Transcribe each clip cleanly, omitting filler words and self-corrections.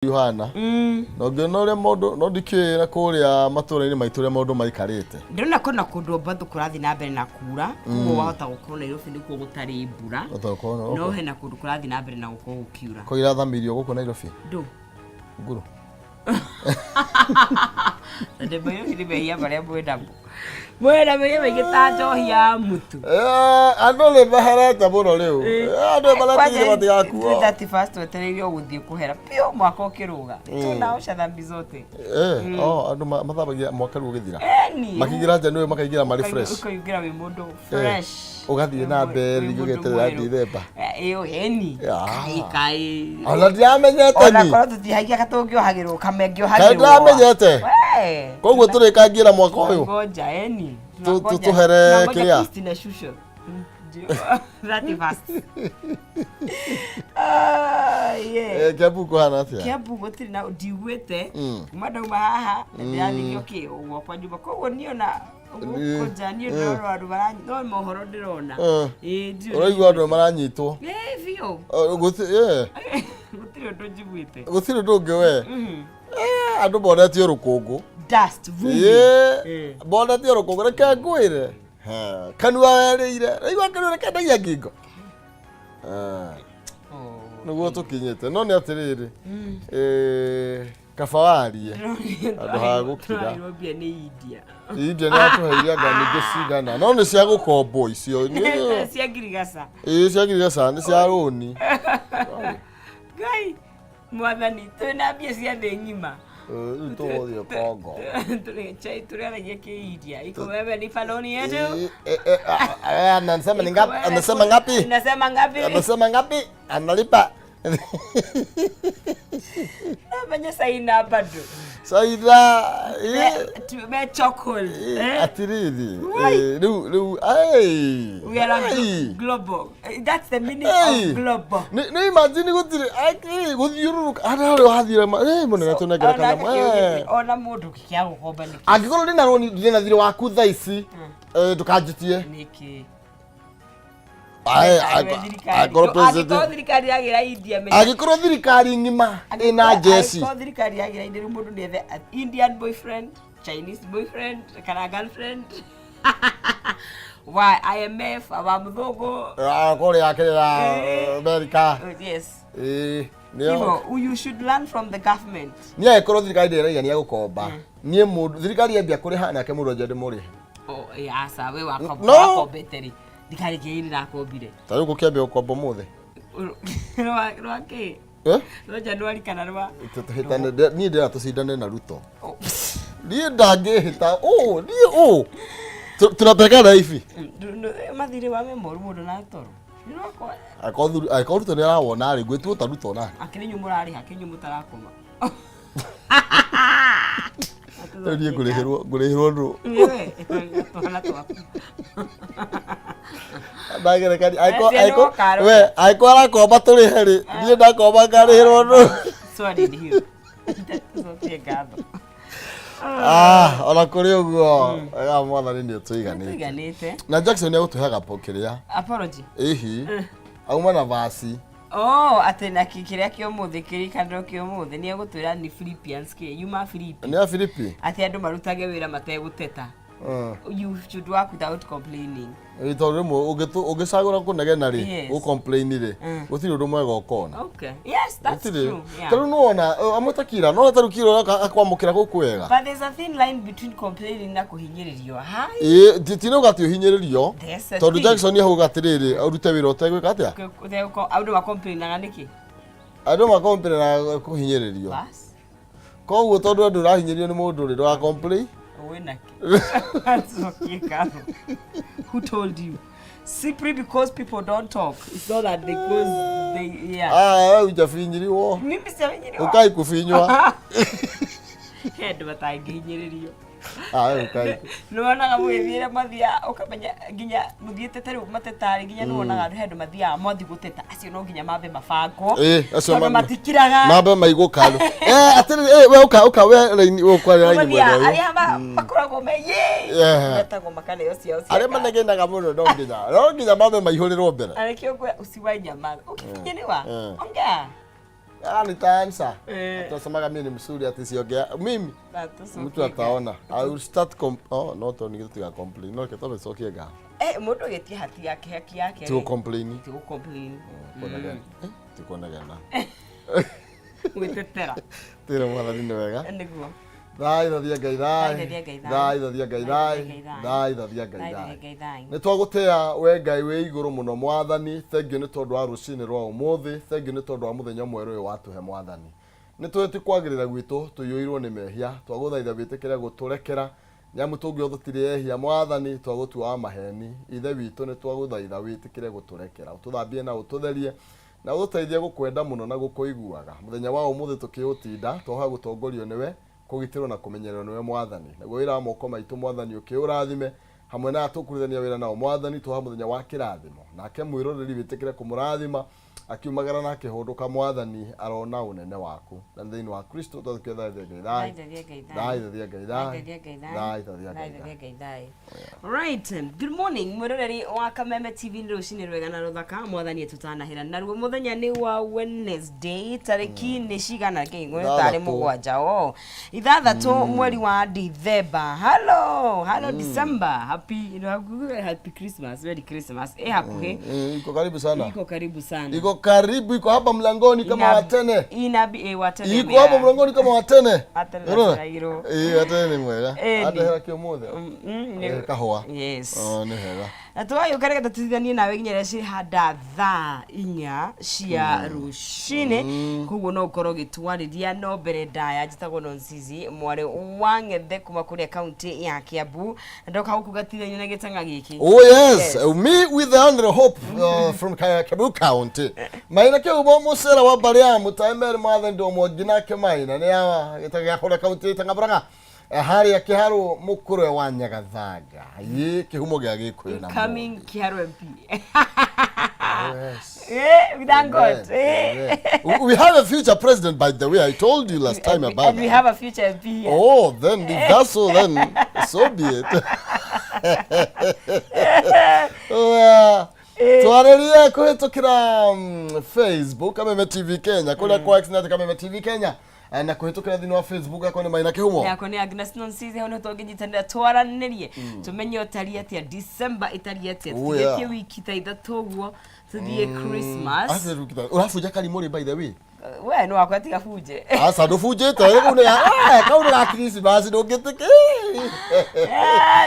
Yohana no ngionore mondo no ndikira kuria matura-ini maitu ria mondo maikarite ndirona kona kundu mbathu kurathi na mbere na kura kuo wahota gukorwo Nairobi nikuo gutari mbura no hena kundu kurathi na mbere na gukorwo gukiura ko irathamirio guku Nairobi ndu nguru ndebe yo ndi behia baria mwendamo mwena mege megita njohia mutu andu le baharata muno riu andu baratigire batigakuo 31st wetereirio guthie kuhera pio mwaka ukiruga tunaosha dhambi zote andu mathabagia mwaka ru githira makigira January makaingira mari fresh ukaingira wi mundu fresh ugathie na mbere gugeterera December iyo eni kai ala ndiamenyete ni ona korwo tutihagia katungio hagirwo kamengio hagirwo ndiamenyete koguo turi kangira mwaka uyu ngoja eni tuhere kiria Christina shusho that fast yeah Kiambu kuhana atia Kiambu gutiri na ndiwete madauma haha ndiathigio ki uguo kwa nyumba koguo niona ugukoja ni ndoro andu baranyi no mohoro ndirona uraigua andu maranyitwo bio gutiri undu njiguite gutiri undu ungi we andu bonetio rukungu dust vumbi bonetio rukungu reke ngwire kanua werire raigua kanua rekendagia ngingo niguo tukinyite no ni atiriri kafawarie andu ha gukira Nairobi ni India India ni atuheiria ngani ngicigana no ni cia gukombo icio ni cia girigasa cia girigasa ni cia roni gai mwathani twina mbia cia thĩ ng'ima tuothio Kongo chai turaragia India iko wewe ni faloni yetu anasema ni ngapi anasema ngapi analipa nafanya saina bado saida tume chocolate atiriri lu we are global that's the meaning of global no imagine guthiururuka ara wathira munene tunegera kana ona mundu kikia gukomba niki angikorwo ndina roni ndina thire waku tha ici ndukanjitie niki agikorwo thirikari yagira India agikorwo thirikari ngima ina jesi agikorwo thirikari yagira India mundu ni Indian boyfriend Chinese boyfriend kana girlfriend why IMF abamuthogo kore akira America yes nio you should learn from the government ni agikorwo thirikari ndiraigania ni gukomba nie mundu thirikari yambia kuriha nake mundu njende muri asa we wakomba beteri dikari geirira kombire tayo gukiambia gukomba muthe rwake no January kana rwa tutahitane ni ndira tucindane na Ruto ni ndangihita ni tunapekana hivi mathire wa memoru mundu na toro akothuru Ruto ni arawona ri gwetu ta Ruto na akirinyu murari hakinyu mutarakoma Tari ngurihirwo ndu twana twaku ndagere kani aiko arakomba turi heri nie ndakomba ngarihirwo ndu swali hiyo tuzotie gatho ona kuri uguo ega mwathani ni tuiganite na Jackson ni agutuhaga pokiria apology auma na vasi atena kikiria kio muthi kirikandro kio muthi ni agutwira ni Philippines ke yuma Philippines ni a Philippines ati andu marutage wira mateguteta you should work without complaining ito rimo ugicagura kunegena ri u complain ri gutiri undu mwega ukona okay yes that's true taru nuona amutakira no tarukiro akwamukira gukwega but there's a thin line between complaining na kuhinyiririo tino gatio hinyiririo tondu Jackson ni hauga atiriri urute wira utegwika atia andu wa complain na niki andu ma complain na kuhinyiririo bas koguo tondu andu rahinyiririo ni mundu ri wa complain that's okay, Carlo. Who told you? Simply because people don't talk. It's not that because they ujafinyiriwo. Mimi sifinyiriwo. Ukai kufinywa. Head bataginyiririo. Ukai. Nuona gamwithire mathia ukamenya ginya muthiete tari matetari ginya nuona andu hendu mathia mothi guteta acio no ginya mabe mabango acio matikiraga mabe maigukaru atiri we uka we raini ukwa raini mwe aria makoragwo me metagwo makane yo cio aria manegenaga muno no nginya mabe maihurirwo mbere arekio gwe usiwa nyama ukinyiriwa ongea Yani taansa. Tutasemaga mimi ni msuri ati siongea. Mimi mtu ataona. I will start not only to complain. No ketobe sokiega. Mundu getie hati yake. To complain. Tukona gana. Witetera. Tira mwana nini wega? Ndiguo. Thai thathia ngai thai. Nitwagutea we ngai we iguru muno mwathani. Thank you ni tondu wa rucini rwa umuthi. Thank you ni tondu wa muthenya mweru uyu watuhe mwathani. Nitwete kwagirira gwitu tuyoirwo ni mehia. Twaguthaitha witikire guturekera. Nyamu tungi othutire ehia mwathani twagutua maheni. Ithe witu ni twaguthaitha witikire guturekera. Ututhambie na ututherie. Na ututeithie gukwenda muno na gukuiguaga. Muthenya wa umuthi tukiutinda twaha gutongorio niwe. Kugitirwo na kumenyererwo niwe mwathani. Naguo wira moko maitu mwathani ukiurathime hamwe na tukurithania wira nao mwathani twa muthenya wa kirathimo. Nake mwiroreri witikire kumurathima akiumagara na kihunduka mwathani arona unene waku. Na thiini wa Kristo tuthiketha Right. Good morning. Mwiroreri wa Kameme TV rucini rwega na ruthaka mwathani tutanahira. Naruo muthenya ni wa Wednesday tariki ni cigana kingwe tari mugwanja ithathatu mweri wa December. Hello December. Happy Christmas. Merry Christmas. Hakuhe. Iko karibu sana. Iko karibu, iko hapa mlangoni kama watene. Watene. Iko hapa mlangoni kama watene. Watene mwega. Hata hera kiomuothe. Kahua. Yes. Ni hega. Atwayo kareka tatithania nawe nginyere ci handa thaa 4 cia rucini kuguo no ukoro gitwariria no mbere ndaya njitagwo Nonsizi mware wa Ngethe kuma kuri county ya Kiambu ndoka guku gatithania na gitanga giki. Oh yes. Me with the under hope from Kiambu County. Maina ke ubo musera wa Bariamu taimere mathe ndo mogina ke maina ne ya gitaga kuri county tangabranga. Hari ya kiharu mukuru wa Nyagathanga. Ye kihumo gya gikuyu na mo. Coming Kiharu MP. Yes. We thank God. We have a future president, by the way. I told you last time about and we have a future MP. Oh, then if that's so, then so be it. Tuareria kuhitukira Facebook Kameme TV Kenya. Kula kwa X na Kameme TV Kenya. Na kuhitukira thini wa Facebook yako ni Maina Kihumo. Yako ni Agnes Nonsizi hono tugijitandira twaranirie. Tumenye utari atia December itari atia. Tugetie wiki ta ithatu guo tuthie Christmas. Ase rukita. Urafuja kalimori by the way. We no akwa tiga fuje. Asa ndo fuje ta rego ne kauna ga Christmas ndo geteke.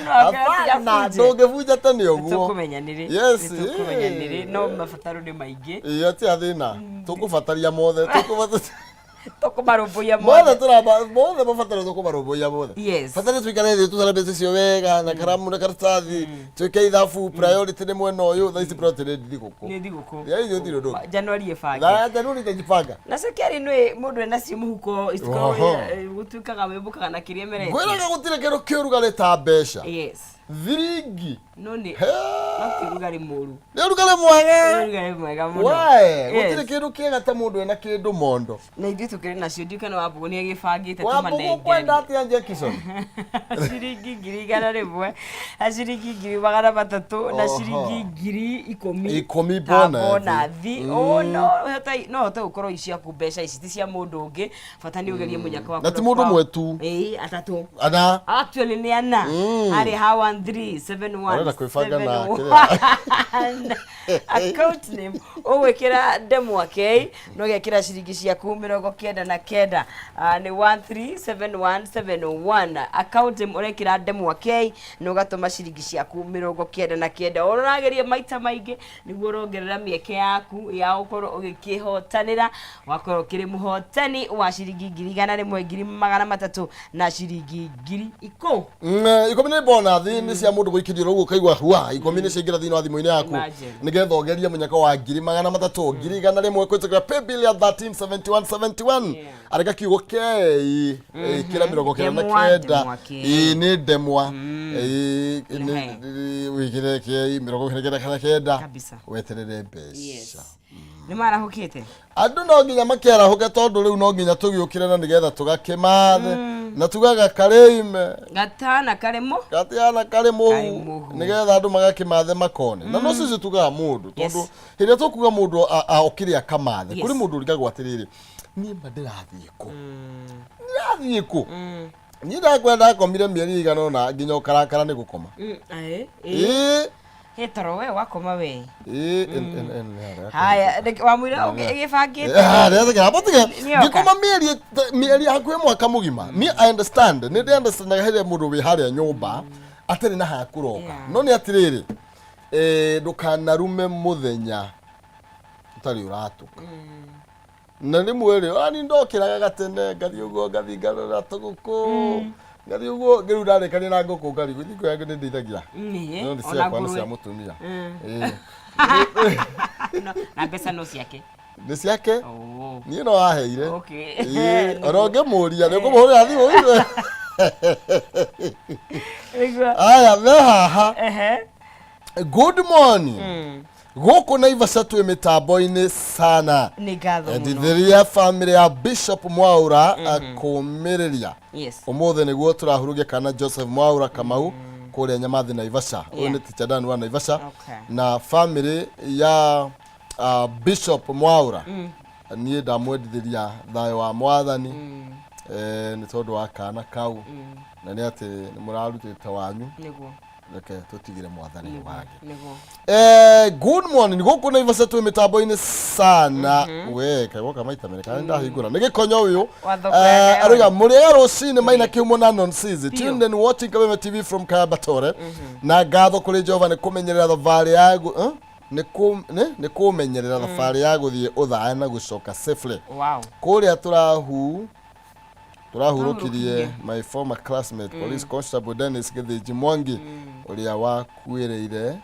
No akwa tiga fuje. Ndo gefuja tani oguo. Tukumenyanire. Yes. Tukumenyanire no mafataro ni maingi. Ati athina. Tukufataria mothe. Tukumarubuya mothe turaba mothe mafataro tukumarubuya mothe. Yes. Fatare twikare thi tucelebrate cio wega na karamu na karatathi twike ithabu priority ni mwena uyu tha ici priority ni thiguku. Ni thiguku. Ya icio thiro ndo. January efange. Na January ndijipanga. Na sekeri nwe mundu ena ci muhuko isiko gutuikaga mebukaga na kiria mere. Gwiraga gutire kero kiurugale ta besha. Yes. Viringi. None. Nakirugari muru. Nirugale mwega. Nirugale mwega muno. Wae, gutire kindu kiega ta mundu ena kindu mondo. Na ithu tukiri na cio ndikana wabugonia gibangite tumanenge. Wabugo kwenda atia Jackson. Ciringi ngiri igana rimwe, ciringi ngiri magana matatu na ciringi ngiri 10. Bonathi. Oh no, hata ukorwo icia kumbesha ici ti cia mundu ungi, bata ni ugerie munyaka wako. Na ti mundu mwetu. Atatu. Ana. Actually ni ana. Ari ha 1371. Account name owekera demo okay no gekira ciringi ciaku 99 ni 137171 account name urekira demo okay no gatoma ciringi ciaku 99 ororageria maita maingi niguo rongerera mieke yaku ya ukorwo ugikihotanira wakorwo kiri muhotani wa ciringi 1,300 na ciringi 10,000 ikumi ni bonathi ni cia mundu guikirio rugo kaigwa hua ikumi ni cingira thini wa thimu-ini yaku nigetha ugeria munyaka wa 1,300 1,100 kwitukira paybill ya 137171 arega kiugo kei kira 99 ni ndemwa wigire kei 99 kabisa weterere mbeca ni marahukite andu no nginya makiarahuke tondu riu no nginya tugiukire na nigetha tugakimathe na tugaga karime gatana karemo nigetha andu magakimathe makone na no cici tugaga mundu tondu hiria tukuga mundu okire akamathe kuri mundu rigagwo atiriri ni mbadirathie ku ndathie ku ni ndakwenda komire mieri igana na nginya ukarakara ni gukoma hetoro we wakoma we haya wamwira ugifangite ndethe botige ngikoma mieri hakwe mwaka mugima me I understand ni understand hele mundu wi haria nyumba atari na hakuroka no ni atiriri ndukanarume muthenya utari uratuka na rimwe ri ani ndokiraga gatene ngathi ugo ngathi ngarora tuguku ngathi ugo ngiru ndarekania na nguku ngari thiko yangu ni ndithagia no ni cia kwa ni cia mutumia na pesa no ciake ni ciake ni no aheire oronge muria ni kumuhurira thimu aya mehaha good morning goko na Ivasha tu mitambo-ini sana ni gatho muno ndithiria family ya Bishop Mwaura akumiriria umuthe niguo turahurugia kana Joseph Mwaura Kamau kuria Nyamathi na Ivasha uyu ni teacher Dan wa Ivasha na family ya Bishop Mwaura nie ndamwendithiria thayo wa mwathani ni tondu wa kana kau na ni ati ni murarutite wanyu niguo okay tutigire mwathani wake good morning goko na Ivasha tu mitambo-ini sana we kaiwoka maita mereka ndahingura nigikonyo uyu aruga muri rucini maina kiumo na nonsense tuned and watching Kameme TV from Kabatore na gatho kuri Jehova ni kumenyerera thabarĩ yagu ni kumenyerera thabarĩ ya guthie uthaya na gucoka safely kuria turahurukirie my former classmate police constable Dennis Githinji Mwangi uria wakuireire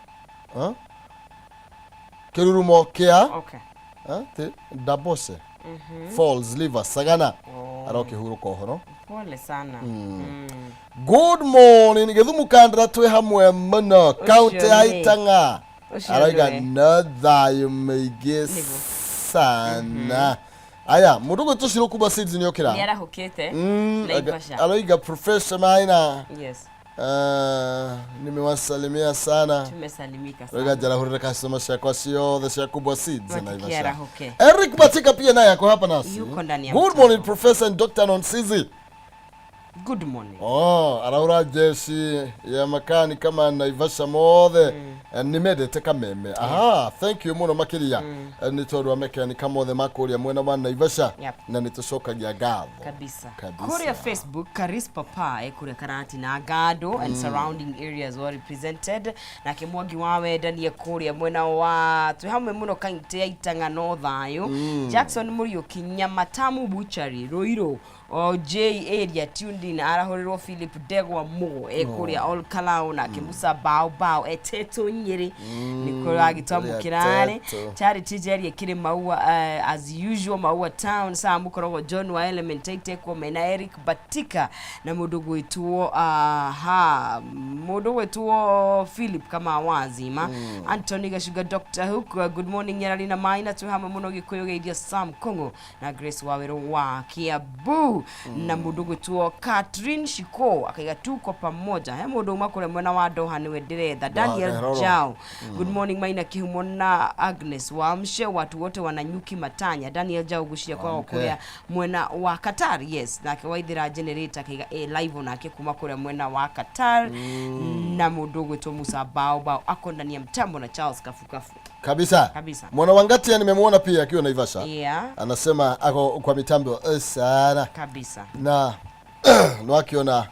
kirurumo kia Dabose Falls Liver Sagana arokihuruka uhoro pole sana good morning Githumu kandra twi hamwe muno county ya Itanga araiga na thayo maingĩ sana aya mundu gwe tushiro kuba seeds ni okira ni arahukite na Ivasha araiga professor maina nimewasalimia sana tumesalimika sana araiga jara hurira kasoma shako sio the shakubwa seeds na Ivasha Eric Batika pia naye ako hapa nasi yuko ndani ya good morning professor and Dr. Nonsizi good morning araura jeshi ya makani kama na Ivasha mothe nimedete Kameme thank you muno makiria ni tondu amekani kama mothe makuria mwena wa Ivasha na nitucokagia gatho kabisa kuria Facebook Karis Papa kuria Karati na Gado and surrounding areas were represented na kimwagi wawe ndani kuria mwena wa twi hamwe muno kaunti ya Itanga no thayo Jackson Murio Kinyamatamu Butchery Roiro J area tuned in arahorirwo Philip Degwa Mo kuria All Kalau na Kimusa Bao eteto nyiri nikora agitambukirane Charity Jerry kire maua as usual maua town saa mukorogo John wa Element Take Mena Eric Batika na mudogo wetuo Philip kama wazima Anthony Gashuga Dr. Hook good morning Yaralina Maina tuhama muno gikuyo geidia Sam Kongo na Grace Wawero wa Kiabu na mudogo tuo Catherine Shiko akaiga tuko pamoja mudogo makore mwena wa Doha niwe diretha Daniel Jao good morning Maina Kihumo na Agnes waamshe watu wote wananyuki matanya Daniel Jao gushia kwa kuria mwena wa Qatar na kawaidira generator akaiga live na kuma kuria mwena wa Qatar na mudogo to Musa Bao ako ndani ya mtambo na Charles Kafukafu kabisa mwana wangati nimemuona pia akiwa na Ivasha anasema ako kwa mitambo sana kabisa na no akiona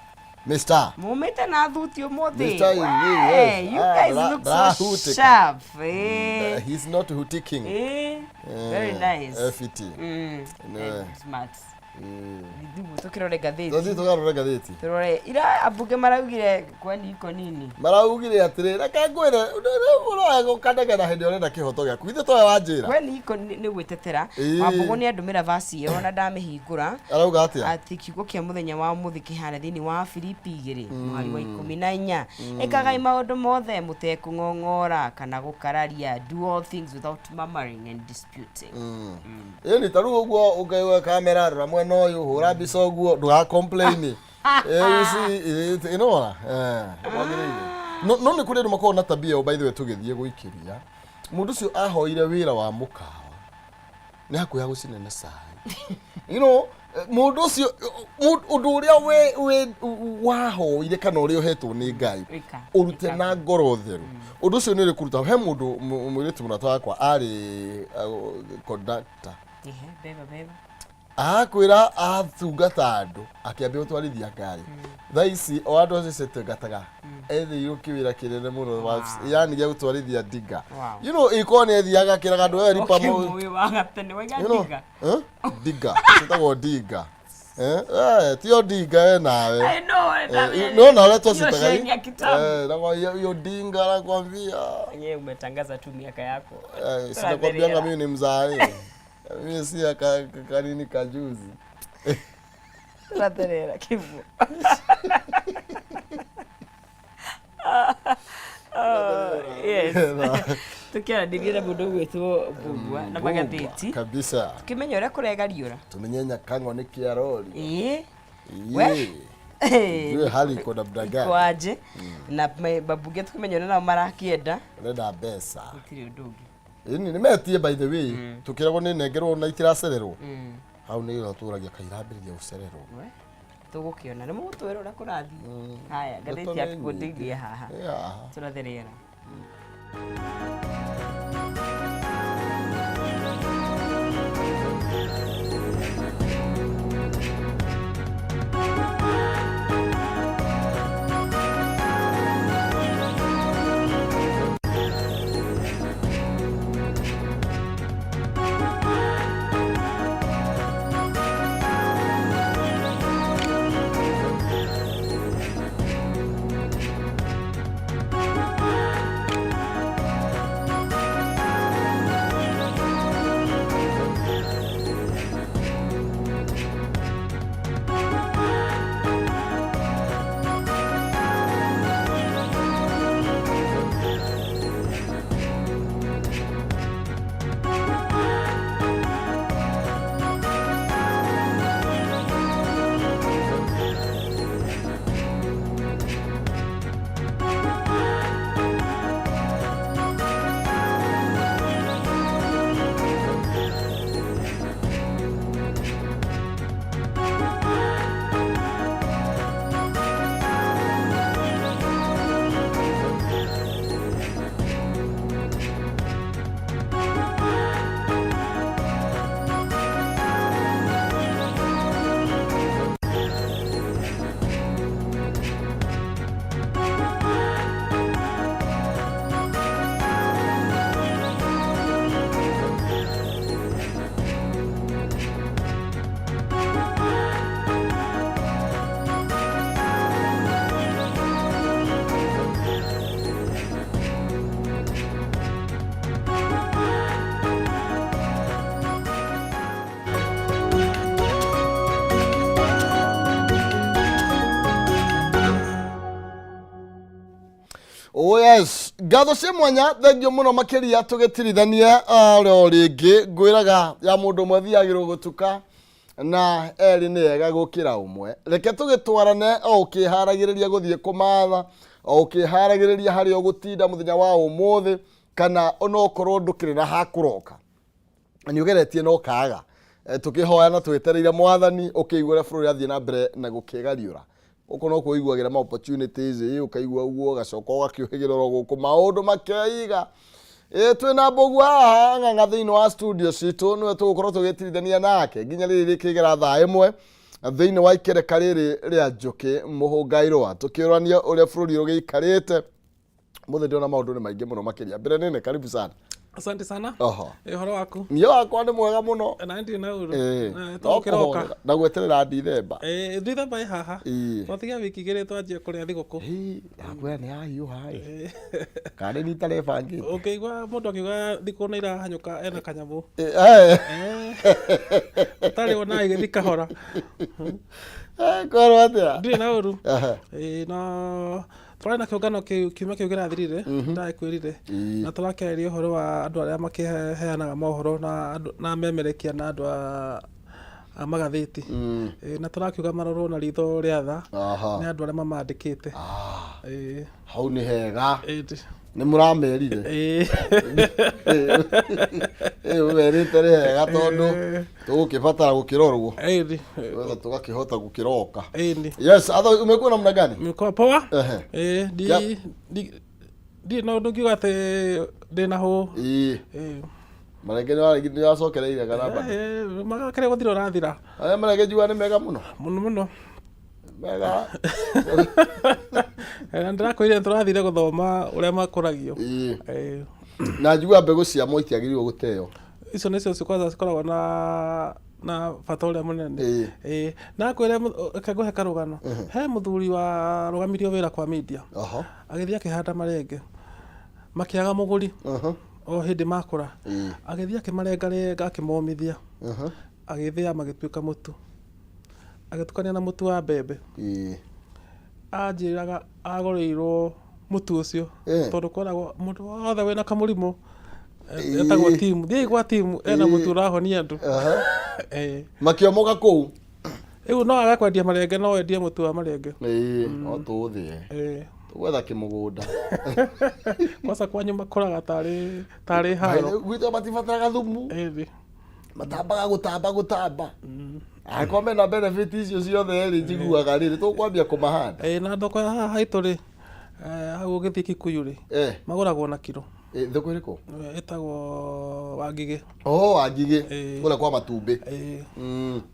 Mr. Momenta na dhutio mode. Hey, you guys look so sharp. He's not hooting. Very nice. FET. Smart. Ndibu tokirore gatheti. Torore ira abuge maraugire kwani iko nini? Maraugire atire rakangwira urago kadaga hindi orenda kihoto gya kwithe toya wanjira. Kwani iko ni gwetetera. Abugo ni andumira vasi yo na ndamihingura. Arauga atia? Ati kiugo kia muthenya wa muthi kihana thini wa Filipi 2 mwari wa 14. Ekaga maundu mothe mutekungongora kana gukararia do all things without murmuring and disputing. Ni taru ugo ugaiwa kamera ramwe no you hura biso guo do complain you see you know no ni kuri rumako na tabia by the way tugithie guikiria mundu cio ahoire wira wa mukawa ni hakuya gucinene sai You know, mundu ucio undu uria we wahoire kana uria uhetwo ni Ngai urute na ngoro theru undu ucio ni uri kuruta he mundu mwiritu munata wakwa ari conductor beba akwira athungata andu akiambia gutwarithia ngari thaa ici o andu acio cetungataga ethi ukiwira kinene muno yani gya gutwarithia dinga you know ikone ethiaga kiraga andu eri pamo dinga cetagwo dinga tio dinga nawe I know no na wale twacitaga na yo dinga nakwambia yeye umetangaza tu miaka yako sinakwambia mimi ni mzai mimi si kanini kajuzi raterera kivu yes tukiara ndirira mundu gwitwo Mbugua na magatheti kabisa tukimenya uria kurega riura tumenyenya kango ni kiarori we we hali kona mdaga kwaje na babunge tukimenya uria nao marakienda renda besa gutiri undu ini nimetie by the way tukiragwo ni nengerwo na itiracererwo hau ni ro turagia kairambiriria gucererwo tugukiona ni mugutwira uria kurathi haya gatheti atukundigie haha turatherera Oh yes, gatho cia mwanya thengio muno makiria tugitirithania ro ringi ngwiraga ya mundu mwathiagirwo gutuka na eri ni ega gukira umwe reke tugitwarane o ukiharagireria guthie kumatha o ukiharagireria hari o gutinda muthenya wa umuthi kana ono okorwo ndukire na hakuroka ni ugeretie no kaga tukihoya na twetereire mwathani ukigwira bũrũri athie na mbere na gukigariura uko no kuiguagira ma opportunities ukaigua uguo gacoka ugakiohigirwo guku maundu makeiga twina Mbugua haha ng'ang'a thiini wa studio citu niwe tugukorwo tugitirithania nake nginya riri rikigera thaa imwe thiini wa ikereka riri ria njuki muhungairwa tukiurania uria bũrũri rugiikarite muthi ndiona maundu ni maingi muno makiria mbere nene karibu sana. Asante sana. Horo waku. Nio wakwa ni mwega muno. Na ndi na uru. Tokiroka. Na gweterera Dithemba. Dithemba haha. Twatiga wiki igiri twanjie kuria thiguku. Yakwa ni hayu hai. Kare ni tare bangi. Ukiigwa mundu akiuga thiku ni irahanyuka ena kanyamu. Tari ona igithi kahora. Korwo atia. Ndi na uru. Na twana kiungano kiuma kiugira thirire ndakwirire na turakereria uhoro wa andu aria makiheanaga mohoro na memerekia na andu a magatheti na turakiuga marorwo na ritho ria tha ni andu aria mamandikite hau ni hega nĩ mũramerire werĩte rĩ hega tondũ tũgũkĩbatara gũkĩrorwo wetha tũgakĩhota gũkĩroka. Yes, atha umekuwa namna gani? Nimekuwa poa. Ndi no ndugiuga ati ndina ho. Marenge nĩ wacokereire kana bado? Magakĩrĩa gũthira ũrathira. Aya marenge njua nĩ mega mũno. Mũno. Mega. Ndĩrakwĩrire tũrathire gũthoma ũrĩa makũragio. Na njua mbegũ cia mo itiagĩrĩirwo gũteo. Icio nĩcio kwanza cikoragwo na bata ũrĩa mũnene. Na kwĩre kangũhe karũgano. He mũthuri wa rũgamirio wĩra kwa media. Agĩthiĩ akĩhanda marenge. Makĩaga mũgũri. O hĩndĩ makũra. Agĩthiĩ akĩmarengarenga akĩmomithia. Agĩthĩa magĩtuĩka mũtu. Agĩtukania na mũtu wa mbembe. Anjĩraga agũrĩirwo mũtu ũcio tondũ koragwo mũndũ wothe wĩna kamũrimũ etagwo timu. Thiĩ gwa timu ena mũtu ũrahonia andũ. Makĩomoga kũu. Rĩu no aga kwendia marenge no endie mũtu wa marenge. O tũthĩe. Tũgwetha kĩmũgũnda. Kwanza kwanyu makũraga tarĩ haro. Gwitũ matibataraga thumu. Matambaga gũtamba. Akorwo mena benefit icio ciothe rĩ njiguaga rĩrĩ tũkwambia kũmahanda. Na thoko ya haha haitũ rĩ hau ũgĩthiĩ Kikuyu rĩ magũragwo na kiro. Thoko ĩrĩkũ? Ĩtagwo Wangigĩ. Wangigĩ kũrĩa kwa matumbĩ.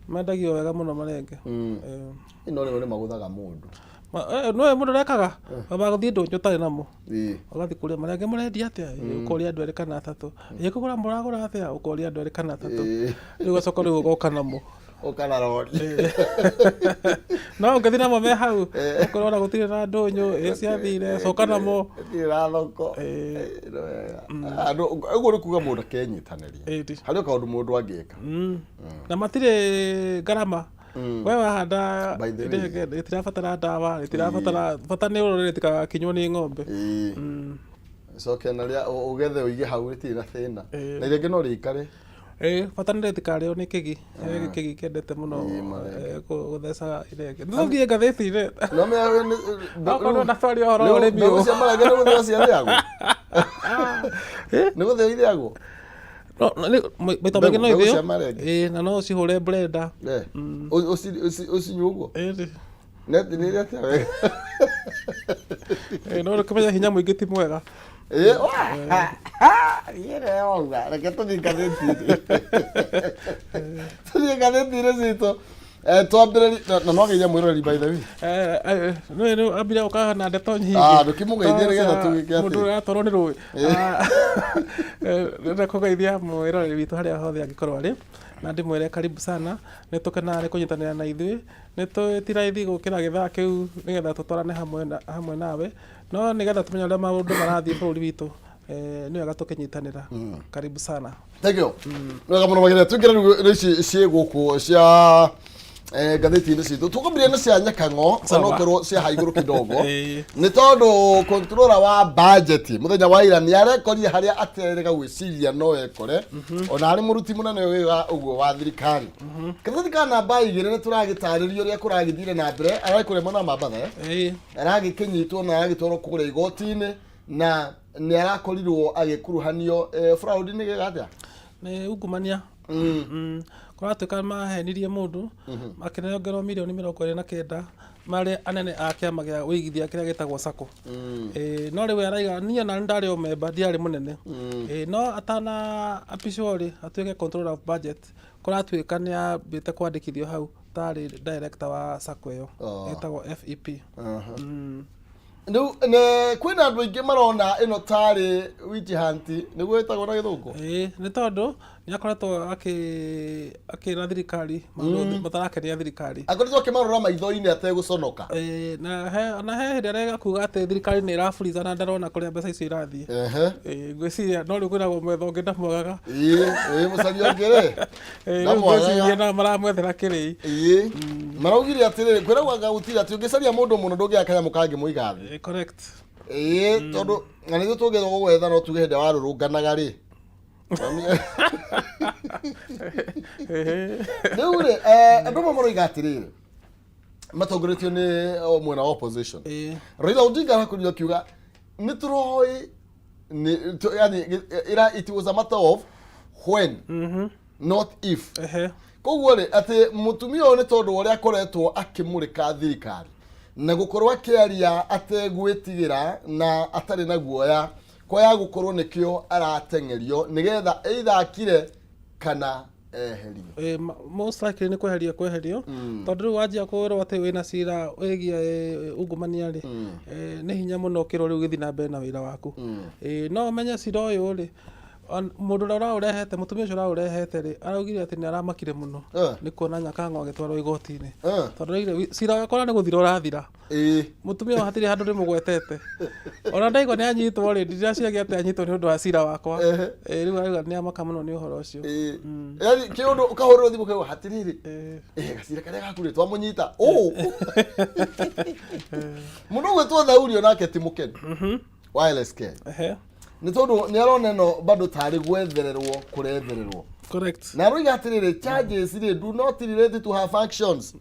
Mendagio wega mũno marenge. Ino rĩo nĩ magũthaga mũndũ. No mũndũ rekaga baba gũthiĩ ndũnyũ ũtarĩ namo. Ũgathiĩ kũrĩa marenge mũrendia atĩa? Ũkoria andũ erĩ kana atatũ. Kũgũra mũragũra atĩa? Ũkoria andũ erĩ kana atatũ. Rĩu ũgacoka rĩu ũgoka namo. Ũkana rori. No ũngĩthiĩ namo me hau ũkorwo na gũtirĩ na ndũnyũ ciathire coka namo. Gũtirĩ na thoko. Andũ ũguo nĩ kuuga mũndũ akenyitanĩria. Harĩ kaũndũ mũndũ angĩka. Na matirĩ ngarama. We wahanda ĩtirabatara ndawa, ĩtirabatara bata nĩ ũrore rĩtikakinywo nĩ ng'ombe. Coke na rĩa ũgethe ũige hau rĩtirĩ na thĩna. Na rĩngĩ no rĩikare. Bata nĩ rĩtikarĩo nĩ kĩgi. Kĩgi kendete mũno gũtheca irenge. No ngiye ngathĩti-inĩ. No me okorwo na story ũhoro wa ũrĩmi ũyũ. Cia marenge nĩ gũthĩa ciarĩagwo. Nĩ gũthĩa irĩagwo. Maita maingĩ no ithĩo. Na no cihũre blender. Ũcinyue ũguo. Nĩ rĩrĩa atĩa wega. No ũkĩmenya hinya mũingĩ ti mwega. Yere wauga reke tũthiĩ ngathĩti-inĩ. Tũthiĩ ngathĩti-inĩ citũ. Twambĩrĩria na no geithia mwĩroreri by the way. No ambire ũkaha na ndeto nyingĩ. Ndũkĩmũgeithie nĩgetha tũgĩke atĩ. Mũndũ ũratwarwo nĩ rũĩ. Nĩ kũgeithia mwĩroreri witũ harĩa hothe angĩkorwo arĩ. Na ndĩmwĩre karibu sana. Nĩ tũkenaga nĩ kũnyitanĩra na ithuĩ. Nĩ tũtiraithi gũkĩra gĩthaa kĩu nĩgetha tũtwarane hamwe nawe. No nĩgetha tũmenye ũrĩa maũndũ marathiĩ bũrũri witũ. Nĩ wega tũkĩnyitanĩra. Karibu sana. Thank you. Wega mũno makĩria tũingĩre rĩu ciĩ gũkũ cia ngathĩti-inĩ citũ tũkwambĩrĩria na cia Nyakang'o onokorwo cia haigũrũ kidogo nĩ tondũ controller wa budget mũthenya wa ira nĩ arekorire harĩa aterega gwĩciria no ekore ona harĩ mũruti mũnene wĩra ũguo wa thirikari ngathĩti ka namba 2 nĩ tũragĩtarĩrio ũrĩa kũragĩthire na mbere arakũremwo na mambatha aragĩkĩnyitwo na aragĩtwarwo kũrĩa igoti-inĩ na nĩ arakorirwo agĩkuruhanio fraud nĩ gĩgatĩa nĩ ungumania kũratuĩka mahenirie mũndũ akĩnengerwo mirioni 29 marĩ anene a kĩama gĩa ũigithia kĩrĩa gĩtagwo SACCO no rĩu araiga niĩ na ndarĩ o member ndiarĩ mũnene no atana apishwo rĩ atuĩke controller of budget kũratuĩka nĩ ambĩte kwandĩkithio hau tarĩ director wa SACCO ĩyo ĩtagwo FEP nĩ kwĩna andũ aingĩ marona ĩno tarĩ witch hunt nĩguo ĩtagwo na gĩthũngũ nĩ tondũ nĩ akoretwo akĩra thirikari matarakenia thirikari akoretwo akĩmarora maitho-inĩ ategũconoka na he hĩndĩ arega kuga atĩ thirikari nĩ ĩraburiza na ndarona kũrĩa mbeca icio irathiĩ ngwĩciria no rĩu kwĩragwo mwetho ũngĩ ndamwagaga mũcaria ũngĩ ngwĩciria na maramwethera kĩrĩi maraugire atĩrĩrĩ kwĩragwaga gũtirĩ atĩ ũngĩcaria mũndũ mũno ndũngĩaka kanyamũ kangĩ mũiga thĩ correct tondũ na nĩguo tũngĩthwo gwetha no tuge hĩndĩ warũrũnganaga rĩ rĩu rĩ andũ maroiga atĩrĩrĩ matongoretio nĩ mwena wa opposition Raila Odinga arakorirwo akiuga nĩ tũroĩ yani it was a matter of when not if koguo ri ati mutumia uyu ni tondu uria akoretwo akimurika thirikari na gukorwo akiaria ategwitigira na atari na guoya kwa ya gukorwo nikio aratengerio nigetha either akire kana eherio most likely ni kweherio tondu riu wanjia kwirwo ati wina cira wigie ungumania ri ni hinya muno kiro riu githi na mbere na wira waku no menye cira uyu ri mundu uria urehete mutumia ucio urehete ri araugire ati ni aramakire muno ni kuona Nyakango agitwarwo igoti-ini tondu cira wakora ni guthira urathira mutumia hatiri handu rimugwetete ona ndaigwa ni anyitwo ri ndiraciagia ati anyitwo ni undu wa cira wakwa riu arauga ni amaka muno ni uhoro ucio yani kiundu ukahurwo thimu kau hatiriri gacira karia gaku ri twamunyita muno gwetwo thaurio nake ti mukenu wireless care ni tondu ni arona no bado tari gwethererwo kurethererwo correct na roiga atiriri charges they do not relate to her functions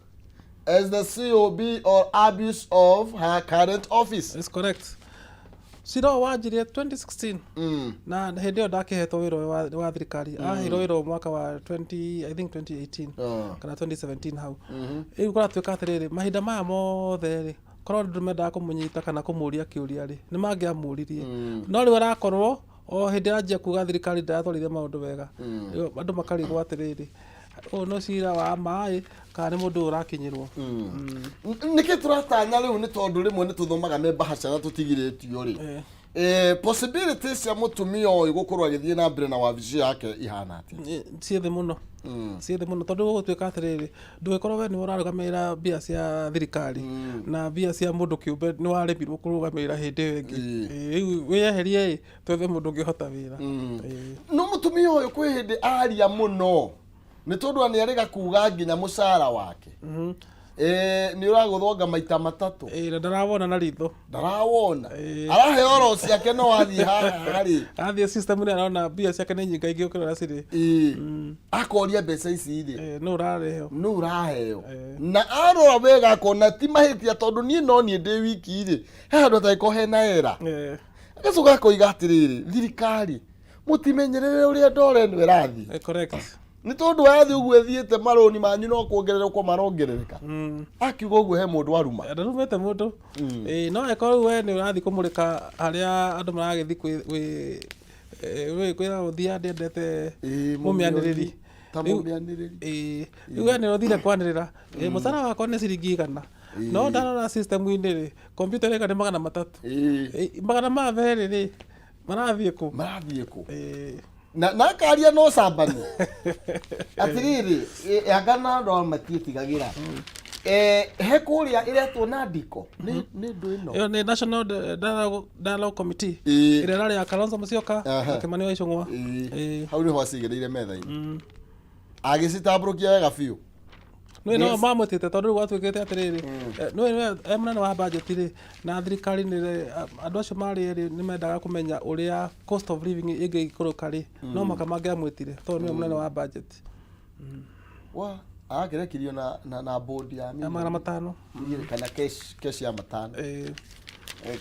as the COB or abuse of her current office. That's correct. Cira wanjirie 2016 na hindi yo ndakihetwo wira wa thirikari ahirwo wira mwaka wa 2018 kana 2017 hau riu kuratuika atiriri mahinda maya mothe ri korwo ndumendaga kumunyita kana kumuria kiuria ri ni mangiamuririe no riu arakorwo o hindi anjia kuga thirikari ndaratwarithia maundu wega andu makarigwo atiriri no cira wa mai kana ni mundu urakinyirwo niki turatanya riu ni tondu rimwe ni tuthomaga me bahasha na tutigiritio ri possibilities ya mutumia uyu gukorwo agithie na mbere na wabici yake ihana ati ciethe muno ciethe muno tondu gutwika atiriri ndwikorwo we ni urarugamira mbia cia thirikari na mbia cia mundu kiumbe ni waremirwo kurugamira hindi wengi riu weherie twethe mundu ngihota wira no mutumia uyu kwi hindi aria muno ni tondu ani ariga kuga nginya mucara wake ni uraguthonga maita matatu na ndarawona na ritho ndarawona arahe oro ciake no athi hari athi system ni arona mbia ciake ni nyinga ingi ukira ciri akoria mbeca ici ri no uraheo na arora wega kona ti mahitia tondu ni no ni ndi wiki ri he andu taiko hena era agacoka koiga atiriri thirikari mutimenyerere uria ndore ni rathi correct ni tondu wathi uguo ethiete maroni manyu no kuongerera kwa marongerereka akiuga uguo he mundu aruma ndarumete mundu no eko we ni urathi kumurika haria andu maragithi kwira uthia ndendete mumianiriri riu we ni uthire kwanirira mucara wakwa ni ciringi igana no ndarora system-ini ri computer reka ni 300 magana ma veri ri marathie ku na karia no sambani atiriri agana ndo matietigagira he kuria iretwo na ndiko ni ndu ino yo ni National Dialogue Committee ire rari ya Kalonzo Musyoka Kimani wa Icung'wa hau ni hwacigereire metha-ini agicitabrukia wega biu no mamutite tondu gwatwikite atiriri no munene wa budget ri na thirikari ni andu acio mari ri ni mendaga kumenya uria cost of living ingikuruka ri no makamangiamwitire tondu ni munene wa budget wa akirekirio na board ya magana matano kana cash ya matano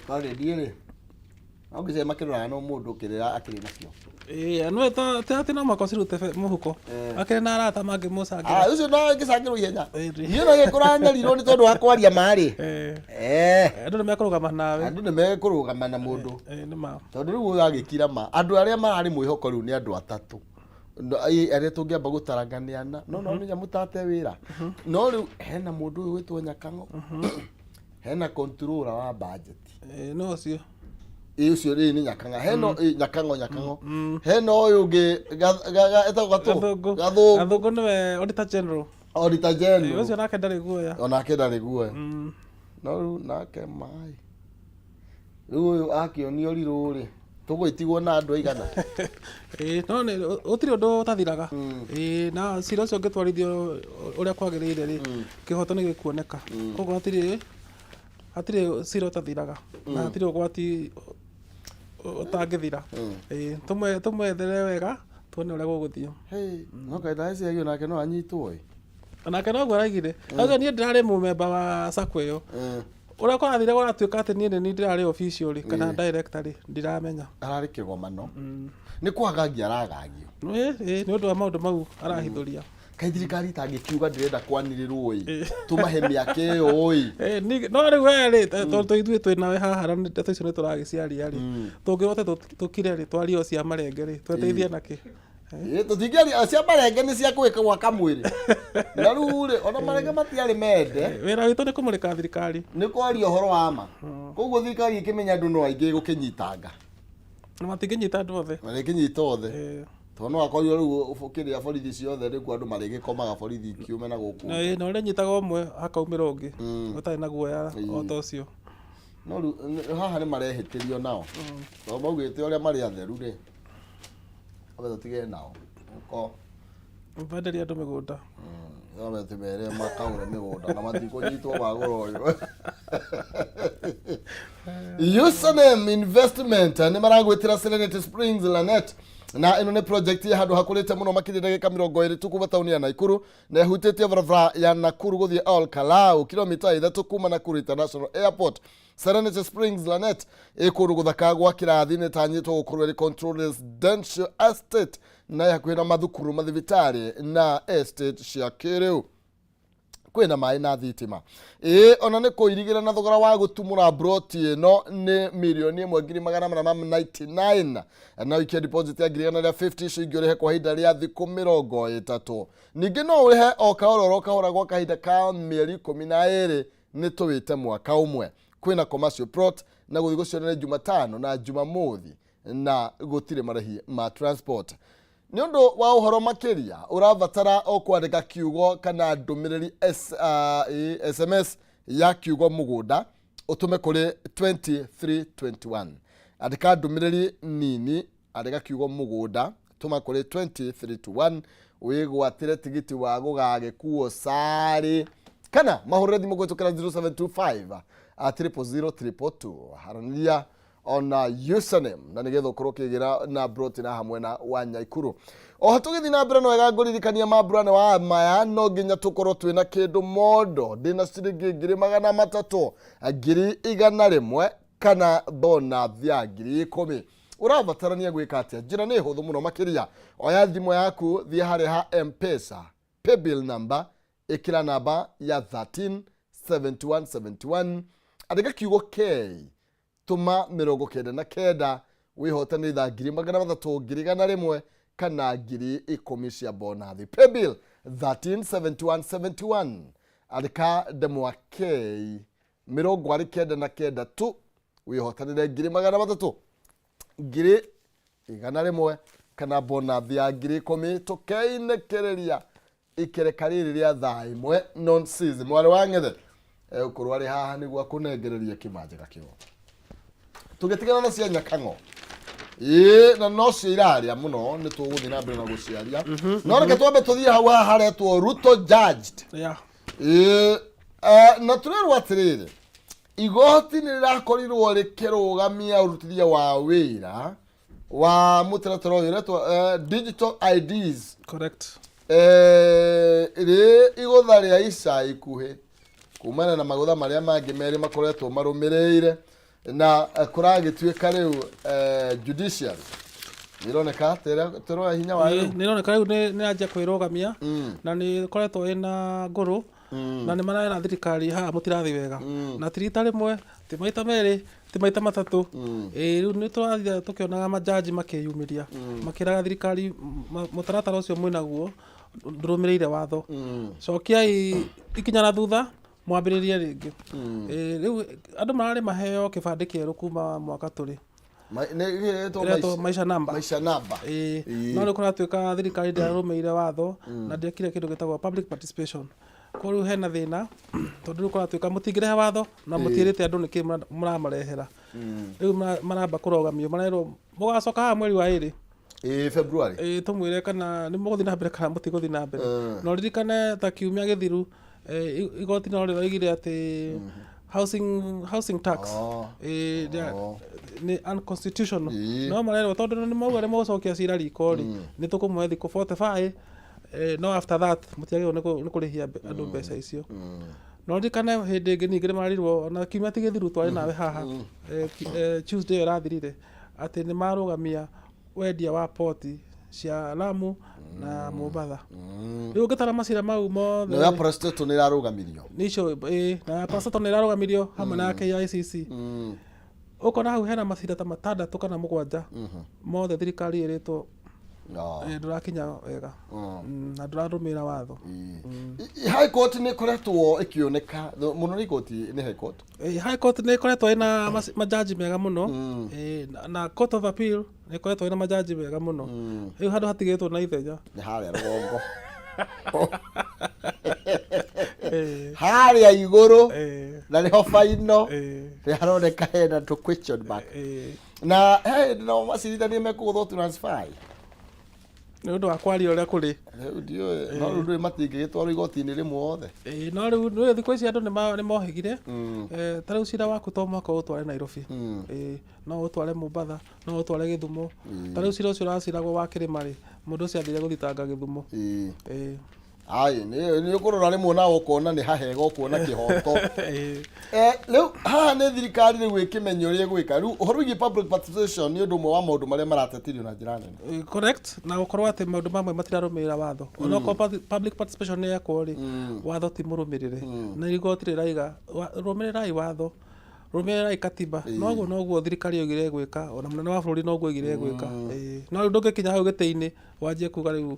kare diere augise makirora no mundu kirira akiri nacio no ati no makosirute muhuko akire na arata mangi mucangira ucio no ngisangirwo ihenya niĩ no gĩkũranyarirwo nĩ tondũ wa kwaria marĩ andũ nĩ mekũrũgama nawe andũ nĩ mekũrũgama na mũndũ tondũ rĩu ũyũ agĩkira ma andũ arĩa mararĩ mwĩhoko rĩu nĩ andũ atatũ arĩa tũngĩamba gũtaranganiana no menya mũtate wĩra no rĩu hena mũndũ ũyũ wĩtwo Nyakango hena controller wa budget no ũcio ucio ri ni Nyakanga heno Nyakango heno uyu ngi gathungu niwe auditor general ucio nake ndari guoya onake ndari guoya no riu nake mai riu uyu akionio riru ri tugwitigwo na andu aigana no ni utiri undu utathiraga na cira ucio ngitwarithio uria kwagirire ri kihoto ni gikuoneka koguo atiri cira utathiraga na atiri ugwati utangithira tumwethere wega tuone uria guguthio no kaida ici agio nake no anyitwo onake no gwaraigire auga nie ndirari mumemba wa sacco iyo Ura kwa athire gwa tuika ati nie ni ndirari officially kana directory ndiramenya. Arari kigomano. Ni kwagagia aragagio. Ni undu wa maundu mau arahithuria. Kaithirikari tangikiuga ndirenda kwanirirwo tumahe miake yo no ri we to ithuĩ twĩ nawe haha na ndeto icio nĩ tũragĩciaria rĩ tũngĩhota tũkire rĩ twario cia marenge rĩ tweteithie naki tutingĩaria cia marenge nĩ cia gwĩka gwaka mwĩrĩ na rĩu rĩ ona marenge matiarĩ mende wĩra witũ nĩ kũmũrĩka thirikari nĩ kwaria ũhoro wa ma koguo thirikari ĩkĩmenya andũ no aingĩ gũkĩnyitanga na matingĩnyita andũ othe marĩkĩnyita othe tono akorio riu ukiria borithi ciothe riku andu marigikomaga borithi kiume na guku no ri nyitaga umwe akaumira ungi utari na guoya o to cio no haha ni marehitirio nao to maugite uria mari atheru ri obe tutige nao ko mbanderia andu migunda no bete mere makaure migunda na matikunyitwo magoro uyu Username investment ni maragwitira Serenity Springs Lanet na ino ni project ya handu hakurite muno makiri ndagika 20 tukuva tauni ya Nakuru na ihutĩtie barabara ya Nakuru guthie Ol Kalou kilomita 3 kuma Nakuru International Airport. Serenity Springs Lanet ikuru guthaka gwa kirathi ni tanyitwo gukorwo ri control residential estate na yakuhĩ na mathukuru mathibitari na estate cia kĩrĩu kwina mai na thitima ona nĩ kũirigira na thogora wa gutumura broti ĩno nĩ milioni 1,899 na ikia deposit ya ngiri 150 ciringi ũrĩhe kwa ihinda rĩa thikũ 30. Ningĩ no ũrĩhe o kahora gwa kahinda ka mĩeri 12 nĩ tũwĩte mwaka ũmwe. Kwina commercial plot na gũthiĩ gũcionera Jumatano na Jumamothi na gũtirĩ marĩhi ma transport. Nyondo wa uhoro makiria uravatara o kwandika kiugo kana ndumiriri SMS ya kiugo mugunda utume kuri 2321 andika ndumiriri nini andika kiugo mugunda tuma kuri 2321 wigwatire tigiti wa gugagikuo sari kana mahurire thimu gwitukira 0725 000 harania ona username na nigetha ukorwo kigira na broti na hamwe na wa Nyaikuru. O hatugithi na mbere no wega nguririkania mambura wa maya no nginya tukorwo twina kindu mondo ndina ciringi ngiri 300 ngiri 100 kana bona vya ngiri 10 urabatarania gwika atia njira ni huthu muno makiria oya thimu yaku thie hari ha M-Pesa paybill number ikira namba ya 137171 andika kiugo K tuma 99 wihotanira ngiri 300 ngiri 100 kana ngiri 10 cia bonathi paybill 137171 andika demwa K 99 tu wihotanira ngiri 300 ngiri 100 kana bonathi ya ngiri 10 tukeinekereria ikerekariri ria thaa imwe nonsense mwari wa ng'ethe ukorwo ari haha niguo kunengereria kimanja kio tugetigana na cia Nyakang'o na no cio iraria muno ni tuguthi na mbere na guciaria no reke twambe tuthie hau haretwo Ruto judged na turerwo atiriri igoti ni rirakorirwo rikirugamia urutithia wa wira wa mutaratara uyu retwo digital IDs correct iri igotha ria ica ikuhi kumana na magotha maria mangi meri makoretwo marumireire na kuragituika riu judiciary nironeka tero hinya wa riu nironeka riu ni anja kwirogamia na ni koretwo ina nguru na ni marera thirikari ha mutirathi wega na tirita rimwe ti maita meri ti maita matatu riu ni turathia tukionaga majaji makiyumiria makiraga thirikari mutaratara ucio mwinaguo ndurumireire watho cokiai ikinya na thutha mwambiririe ringi riu andu marari maheo kibandi kieru kuma mwaka turi maisha namba no ni kuratuika thirikari ndiarumeire watho na ndiekire kindu gitagwo public participation koru hena thina tondu kuratuika mutingirehe watho na mutirite andu niki muramarehera riu maramba kurogamio marero mugacoka ha mweri wa 2 February tumwire kana ni muguthi na mbere kana mutiguthi na mbere no ririkane ta kiumia githiru igoti no riraigire ati housing tax ni unconstitutional no marero tondu ni mauga ni mugucokia cira rikori ni tukumwe thiku 45 no after that mutiagirwo ni kurihia andu mbeca icio no ndikana hĩndĩ ĩngĩ ningĩ nĩmarirwo na kiumia ti gĩthiru twarĩ nawe haha Tuesday ĩyo ĩrathirire atĩ nĩ marũgamia wendia wa poti cia Lamu na Mombatha. Rĩu ũngĩtara macira mau mothe ya Prostato nĩ ĩrarũgamirio nicio na Prostato nĩ ĩrarũgamirio hamwe na KICC. Ũkona hau hena macira ta 6 kana 7 mothe thirikari ĩrĩtwo ndũrakinya wega na ndũrarũmĩrĩra watho. High Court nĩ ĩkoretwo ĩkĩoneka mũno nĩ court nĩ High Court. High Court nĩ ĩkoretwo ĩna majaji mega mũno na Court of Appeal nĩ ĩkoretwo ĩna majaji mega mũno. Rĩu handũ hatigĩtwo na ithenya nĩ harĩa rũgongo harĩa igũrũ na nĩho final nĩ haroneka hena tũ question mark na no macirithania mekũgũthwo transfer nĩ ũndũ wa kwaria ũrĩa kũrĩ. Rĩu ndiũĩ no rĩu matingĩgĩtwarwo igoti-inĩ rĩmwe othe. No rĩu thikũ ici andũ nĩ mohĩgire ta rĩu cira waku to mũhaka ũtware Nairobi, no ũtware Mombatha, no ũtware Gĩthumo. Ta rĩu cira ũcio ũraciragwo wa Kĩrĩma-rĩ, mũndũ ũcio athire gũthitanga Gĩthumo. Nĩ ũkũrora rĩmwe na ũkona nĩ hahega ũkuona kĩhoto. Rĩu haha nĩ thirikari rĩu ĩkĩmenya ũrĩa ĩgwĩka. Rĩu ũhoro wĩgiĩ public participation nĩ ũndũ ũmwe wa maũndũ marĩa maratetirio na njĩra nene. Correct, na gũkorwo atĩ maũndũ mamwe matirarũmĩrĩra watho. Onokorwo public participation nĩ yakwo-rĩ, watho ti mũrũmĩrĩre. Na igoti rĩraiga rũmĩrĩrai watho, rũmĩrĩrai katiba. Noguo thirikari yoigire ĩgwĩka, ona mũnene wa bũrũri noguo oigire ĩgwĩka. No rĩu ndũngĩkinya hau gĩtĩ-inĩ wanjie kuuga rĩu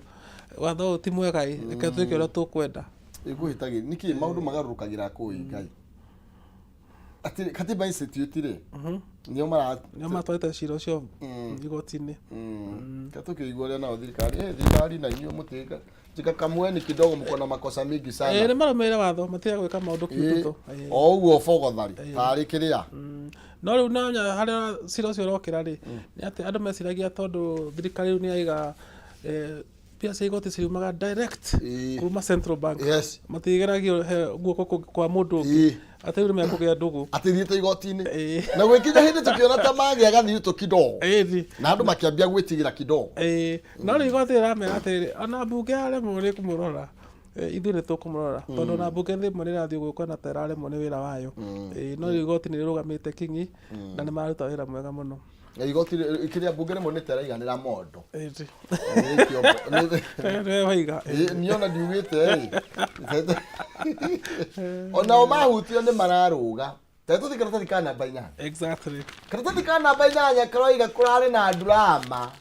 watho ũyũ ti mwega reke twĩke ũrĩa tũkwenda. Ĩgũhĩtagĩra nĩkĩ maũndũ magarũrũkagĩra kũi Ngai. Atĩ Katiba Institute-rĩ nĩo matwarĩte cira ũcio igoti-inĩ. Tukĩigua ũrĩa nao thirikari na inyuĩ mũtĩka jika kamweni kidogo mko na makosa mingi sana. Nĩ marũmĩrĩra watho matiga gwĩka maũndũ kiututo. O ũguo bogothari tarĩ kĩrĩa. No rĩu na harĩa cira ũcio ũrokĩra-rĩ nĩ atĩ andũ meciragia tondũ thirikari rĩu nĩ yaiga pia cia igoti ciriumaga direct kuma Central Bank. Matigeragio guoko kwa mũndũ ũngĩ atĩ rĩu nĩmekũgĩa ndũgũ atĩ thiĩte igoti-inĩ na gwĩkinya hĩndĩ tũkĩona ta magĩa gathiũtũ kidogo na andũ makĩambia gwĩtigĩra kidogo. No rĩu igoti rĩramera atĩrĩrĩ ona mbunge yaremwo nĩ kũmũrora ithuĩ nĩ tũkũmũrora tondũ ona mbunge rĩmwe nĩ ĩrathiĩ gwĩkwo na ta ĩraremwo nĩ wĩra wayo. No rĩu igoti nĩ rĩrũgamĩte kinyi na nĩ mararuta wĩra mwega mũno. Igoti kĩrĩa mbunge rĩmwe nĩ teraiganĩra mondo. Niona ndiugĩte onao mahutio nĩ mararũga. Tũthi karatathi ka namba 8. Exactly. Karatathi ka namba 8 karoiga kũrarĩ na drama.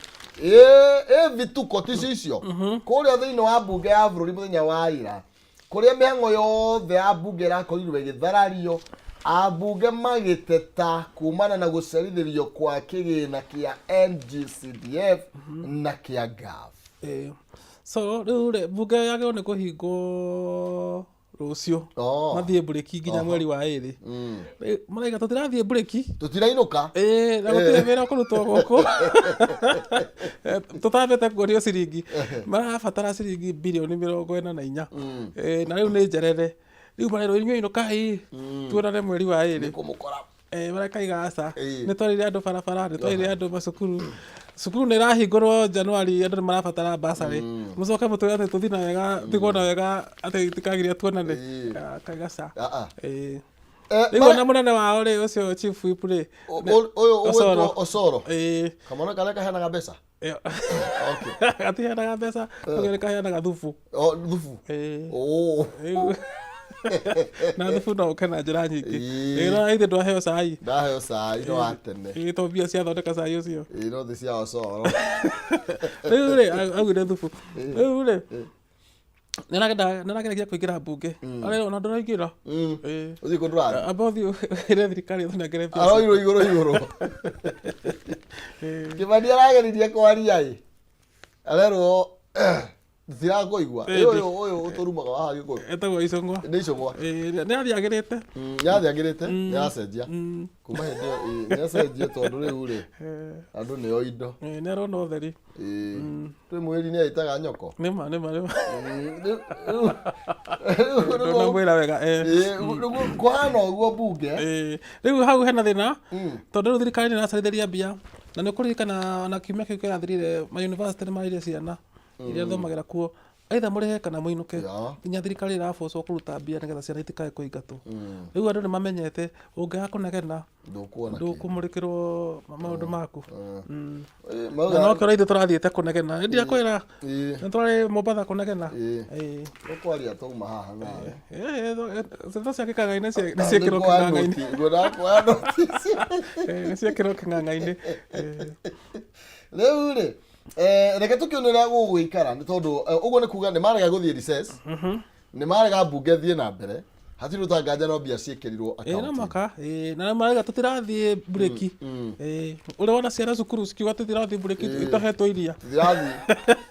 Vituko ti icio. Kũrĩa thĩinĩ wa mbunge ya bũrũri mũthenya wa ira. Kũrĩa mĩhang'o yothe ya mbunge ĩrakorirwo ĩgĩtharario. Ambunge magĩteta kumana na gũcerithĩrio kwa kĩgĩna kĩa NGCDF na kĩa GAF. So rĩu mbunge yagĩrĩirwo nĩ kũhingwo rũciũ mathiĩ burĩki nginya mweri wa 2. Maraiga tũtirathiĩ burĩki tũtirainũka na gũtirĩ wĩra kũrutwo gũkũ tũtambĩte kuorio ciringi marabatara ciringi birioni 44 na rĩu nĩ njerere. Rĩu marerwo inyuĩ inũkai tuonane mweri wa 2 kũmũkora marekaiga aca nĩ twarĩire andũ barabara nĩ twarĩire andũ macukuru cukuru nĩ ĩrahingũrwo Januari andũ nĩ marabatara basarĩ mũcoke mũtwĩre atĩ tũthiĩ na wega tigwona wega atĩ tikagiria tuonane kaiga ca rĩu ona mũnene wao rĩ ũcio chief whip rĩ ũyũ Osoro kamwana karĩa kaheanaga mbeca gatiheanaga mbeca kagĩrĩ kaheanaga thubu thubu na thubu no ũke na njĩra nyingĩ ithe ndwaheo cai ndaheo cai no atene to mbia ciathondeka cai ũcio no thĩ cia Osoro rĩu rĩ augire thubu rĩu rĩ nĩrageregia kũingĩra mbunge arĩ ona ndũraingĩra ũthiĩ kũ ndũrathiĩ amba ũthiĩ ĩre thirikari ũthinengere mbia aroirwo igũrũ Kĩbandi arageririe kwaria arerwo ndirakũigua ũyũ ũtũrumaga haha Gĩkũyũ etagwo Icũng'wa nĩ Icũng'wa nĩathiagĩrĩte nĩathiagĩrĩte nĩacenjia kuma hĩndĩ ĩyo nĩacenjia tondũ rĩu rĩ andũ nĩo indo nĩarona ũtheri twĩ mwĩri nĩaitaga nyoko nĩma ndonamwĩra wega kũhana ũguo mbunge rĩu hau hena thĩna tondũ rĩu thirikari nĩracarithĩria mbia na nĩ ũkũririkana na kiumia kĩu kĩrathirire mayunibacĩtĩ nĩmarĩire ciana iria thomagĩra kuo either mũrĩhe kana mũinũke Yeah. nginya thirikari ĩrabocwo kũruta mbia nĩgetha ciana itikae kũingatwo rĩu andũ nĩ mamenyete ũngĩaga kũnegena ndũkũmũrĩkĩrwo maũndũ maku na no kĩo ithuĩ tũrathiĩte kũnegena ĩndia kwĩra nĩ twarĩ Mombatha kũnegena ũkwaria twauma haha nawe ciĩto cia kĩng'ang'a-inĩ nĩ ciĩkĩrwo kĩng'ang'a-inĩ nĩ ciĩkĩrwo kĩng'ang'a-inĩ rĩu rĩ reke tũkĩone ũrĩa gũgũikara nĩ tondũ ũguo nĩ kuga nĩ marega gũthiĩ recess nĩ marega mbunge thiĩ na mbere hatirĩ ũtanganja no mbia ciĩkĩrirwo account na maka na marega tũtirathiĩ bureki ũrĩa wona ciana cukuru cikiuga tũtirathiĩ bureki itahetwo iria tũtirathiĩ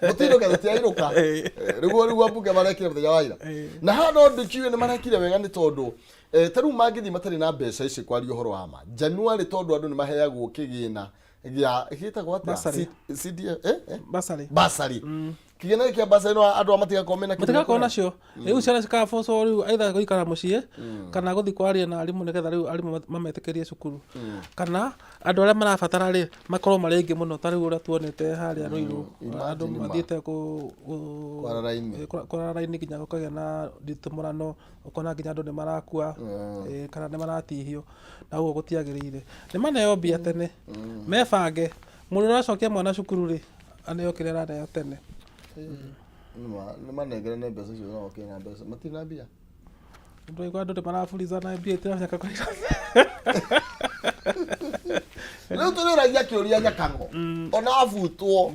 mũtinũka tũtiainũka rĩu mbunge marekire mũthenya wa ira na haha no ndĩkiuge nĩ marekire wega nĩ tondũ ta rĩu mangĩthiĩ matarĩ na mbeca ici kwaria ũhoro wa ma January tondũ andũ nĩ maheagwo kĩgĩna gĩa gĩtagwo atĩa basari kĩgĩna kĩa basari no andũ amatigakorwo mena matigakorwo nacio rĩu ciana cikabocwo rĩu aitha gũikara mũciĩ kana gũthiĩ kwaria na arimũ nĩgetha rĩu arimũ mametĩkĩrie cukuru kana andũ arĩa marabatara rĩ makorwo marĩ aingĩ mũno ta rĩu ũrĩa tuonete harĩa Rũirũ andũ mathiĩte kwara raini nginya gũkagĩa na nditimũrano ũkona nginya andũ nĩ marakua kana nĩ maratihio na ũguo gũtiagĩrĩire nĩ maneo mbia tene mebange mũndũ ũracokia mwana cukuru rĩ aneo kĩrĩa araneo tene nĩ manengerane mbeca icio no kĩna mbeca matirĩ na mbia ndũigua andũ nĩ marabundithana mbia itiracaka kũrĩa rĩu tũrĩũragia kĩũria Nyakang'o ona abutwo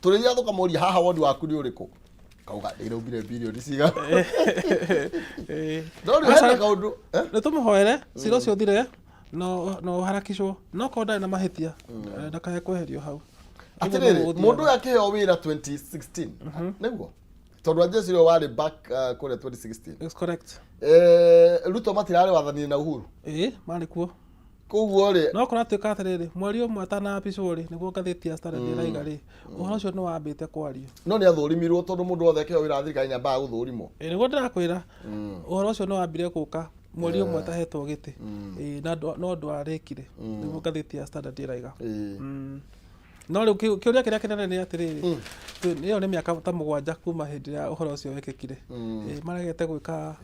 tũrĩria tũkamũria haha wondi waku nĩ ũrĩkũ kauga ndĩraugire bilioni cigana ndũrĩ hena kaũndũ nĩ tũmũhoere cira ũcio ũthire no harakicwo no korwo ndarĩ na mahĩtia ndakae kweherio hau atĩrĩrĩ mũndũ ũyũ akĩheo wĩra 2016 nĩguo tondũ Anjeci ũyũ warĩ back kũrĩa 2016 That's correct Ruto matirarĩ wathani na Uhuru marĩ kuo koguo rĩ no kũratuĩka atĩrĩrĩ mweri ũmwe atanapicwo rĩ nĩguo ngathĩti ya Standard ĩraiga rĩ ũhoro ũcio nĩ wambĩte kwario no nĩ athũrimirwo tondũ mũndũ wothe akĩheo wĩra thirikari nyambaga gũthũrimwo nĩguo ndĩrakwĩra ũhoro ũcio nĩ wambire gũka mweri ũmwe atahetwo gĩtĩ no ndwarĩkire nĩguo ngathĩti ya Standard ĩraiga no rĩu kĩũria kĩrĩa kĩnene nĩ atĩrĩrĩ ĩyo nĩ mĩaka ta 7 kuma hĩndĩ ya ũhoro ũcio wekĩkire maregete gwĩka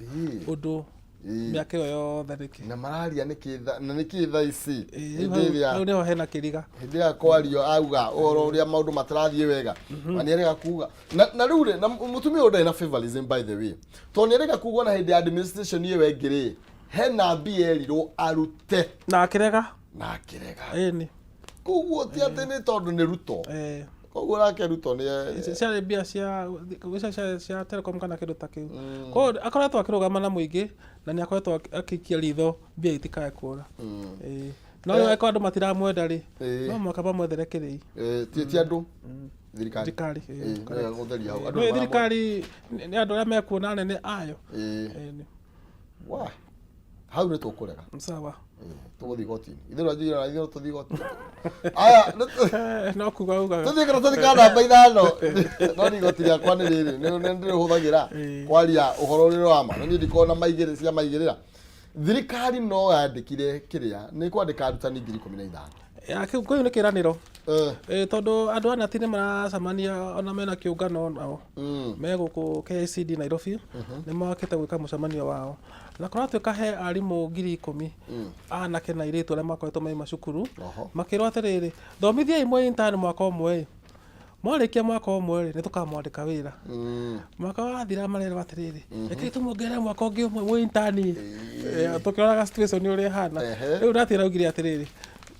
ũndũ mĩaka ĩyo yothe nĩkĩ na mararia nĩkĩ thaa ici rĩu nĩho hena kĩriga hĩndĩ ya kwario auga ũhoro ũrĩa maũndũ matarathiĩ wega na nĩarega kuga na rĩu rĩ mũtumia ũyũ ndarĩ na favorism by the way tondũ nĩarega kuga na hĩndĩ ya administration ĩyo ĩngĩ hena mbia erirwo arute na akĩrega ĩni koguo ti atĩ nĩ tondũ nĩ Ruto koguo nake Ruto nĩ ciarĩ mbia cia Telecom kana kĩndũ ta kĩu koguo akoretwo akĩrũgama na mũingĩ na nĩ akoretwo akĩikia ritho mbia itikae kũra no rĩu angĩkorwo andũ matiramwenda rĩ no mũhaka mamwethere kĩrĩi ti andũ thirikari thirikari nĩ andũ arĩa mekuona nene ayo hau nĩ tũkũrega sawa tũgũthiĩ igoti-inĩ ithuĩ njĩra na ithuĩ tũthiĩ igoti aya no kuga ugaga tũthiĩ kana tũthiĩ namba 5 no nĩ igoti rĩakwa nĩ rĩrĩ nĩ ndĩrĩhũthagĩra kwaria ũhoro ũrĩa wa ma na niĩ ndikona maigĩrĩra cia maigĩrĩra thirikari no yandĩkire kĩrĩa nĩ kwandĩka arutani 15,000 kĩu nĩ kĩranĩro tondũ andũ ana ti nĩ maracemania ona mena kĩũngano nao me gũkũ KICD Nairobi nĩ mokĩte gwĩka mũcemanio wao na kũratuĩka he arimũ 10,000 anake na airĩtu arĩa makoretwo mauma cukuru makĩrwo atĩrĩrĩ thomithia imwe intern mwaka ũmwe mwarĩkia mwaka ũmwe nĩ tũkamwandĩka wĩra mwaka wathira marerwo atĩrĩrĩ rekei tũmuongerere mwaka ũngĩ ũmwe mwe intern tũkĩroraga situation ũrĩa ĩhana rĩu Ndathĩ augire atĩrĩrĩ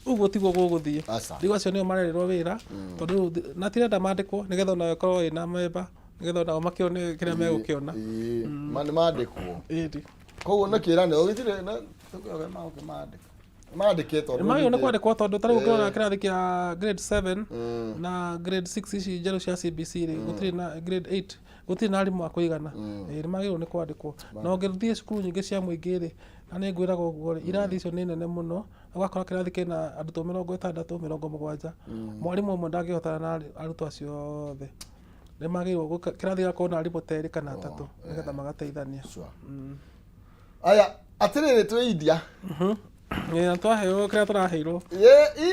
ũguo tiguo gũgũthiĩ rĩu acio nĩo marererwo wĩra tondũ na tirenda mandĩkwo nĩgetha ona ĩkorwo ĩna memba nĩgetha onao makĩone kĩrĩa megũkĩona nĩ mandĩkwo koguo nĩ kĩĩranĩro gĩtirĩ na mandĩkĩtwo nĩ kwandĩkwo tondũ ta rĩu ũngĩrora kĩrathi kĩa grade 7 na grade 6 ici njerũ cia CBC rĩ gũtirĩ na grade 8 gũtirĩ na arimũ a kũigana nĩ magĩrĩirwo nĩ kwandĩkwo na ũngĩthiĩ cukuru nyingĩ cia mũingĩ rĩ na nĩ ngwĩraga ũguo irathi icio nĩ nene mũno ũgakora kĩrathi kĩna arutwo 60 70 mwarimũ ũmwe ndangĩhotana na arutwo acio othe nĩ magĩrĩirwo kĩrathi gĩgakorwo na arimũ 2 kana 3 nĩgetha magateithania aya atĩrĩrĩ twĩ India na twaheo kĩrĩa tũraheirwo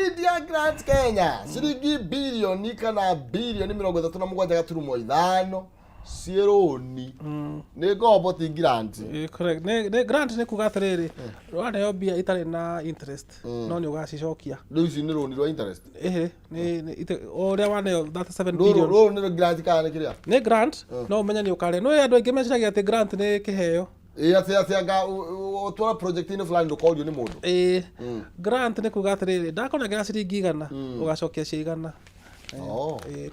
India Grant Kenya ciringi bilioni kana bilioni 37.5 ciĩrũni nĩ ngombo ti grant. Correct. Nĩ grant nĩ kuga atĩrĩrĩ, waneo mbia itarĩ na interest no nĩ ũgacicokia. Rĩu ici nĩ rũni rwa interest. Ũrĩa waneo 37 billion. Rũrũ nĩ grant kana nĩ kĩrĩa? Nĩ grant no ũmenye nĩ ũkarĩa. No andũ aingĩ meciragia atĩ grant nĩ kĩheo. Atĩ anga ũtwara project-inĩ fulani ndũkorio nĩ mũndũ. Grant nĩ kuga atĩrĩrĩ, ndakũnengera ciringi 100 ũgacokia cia 100.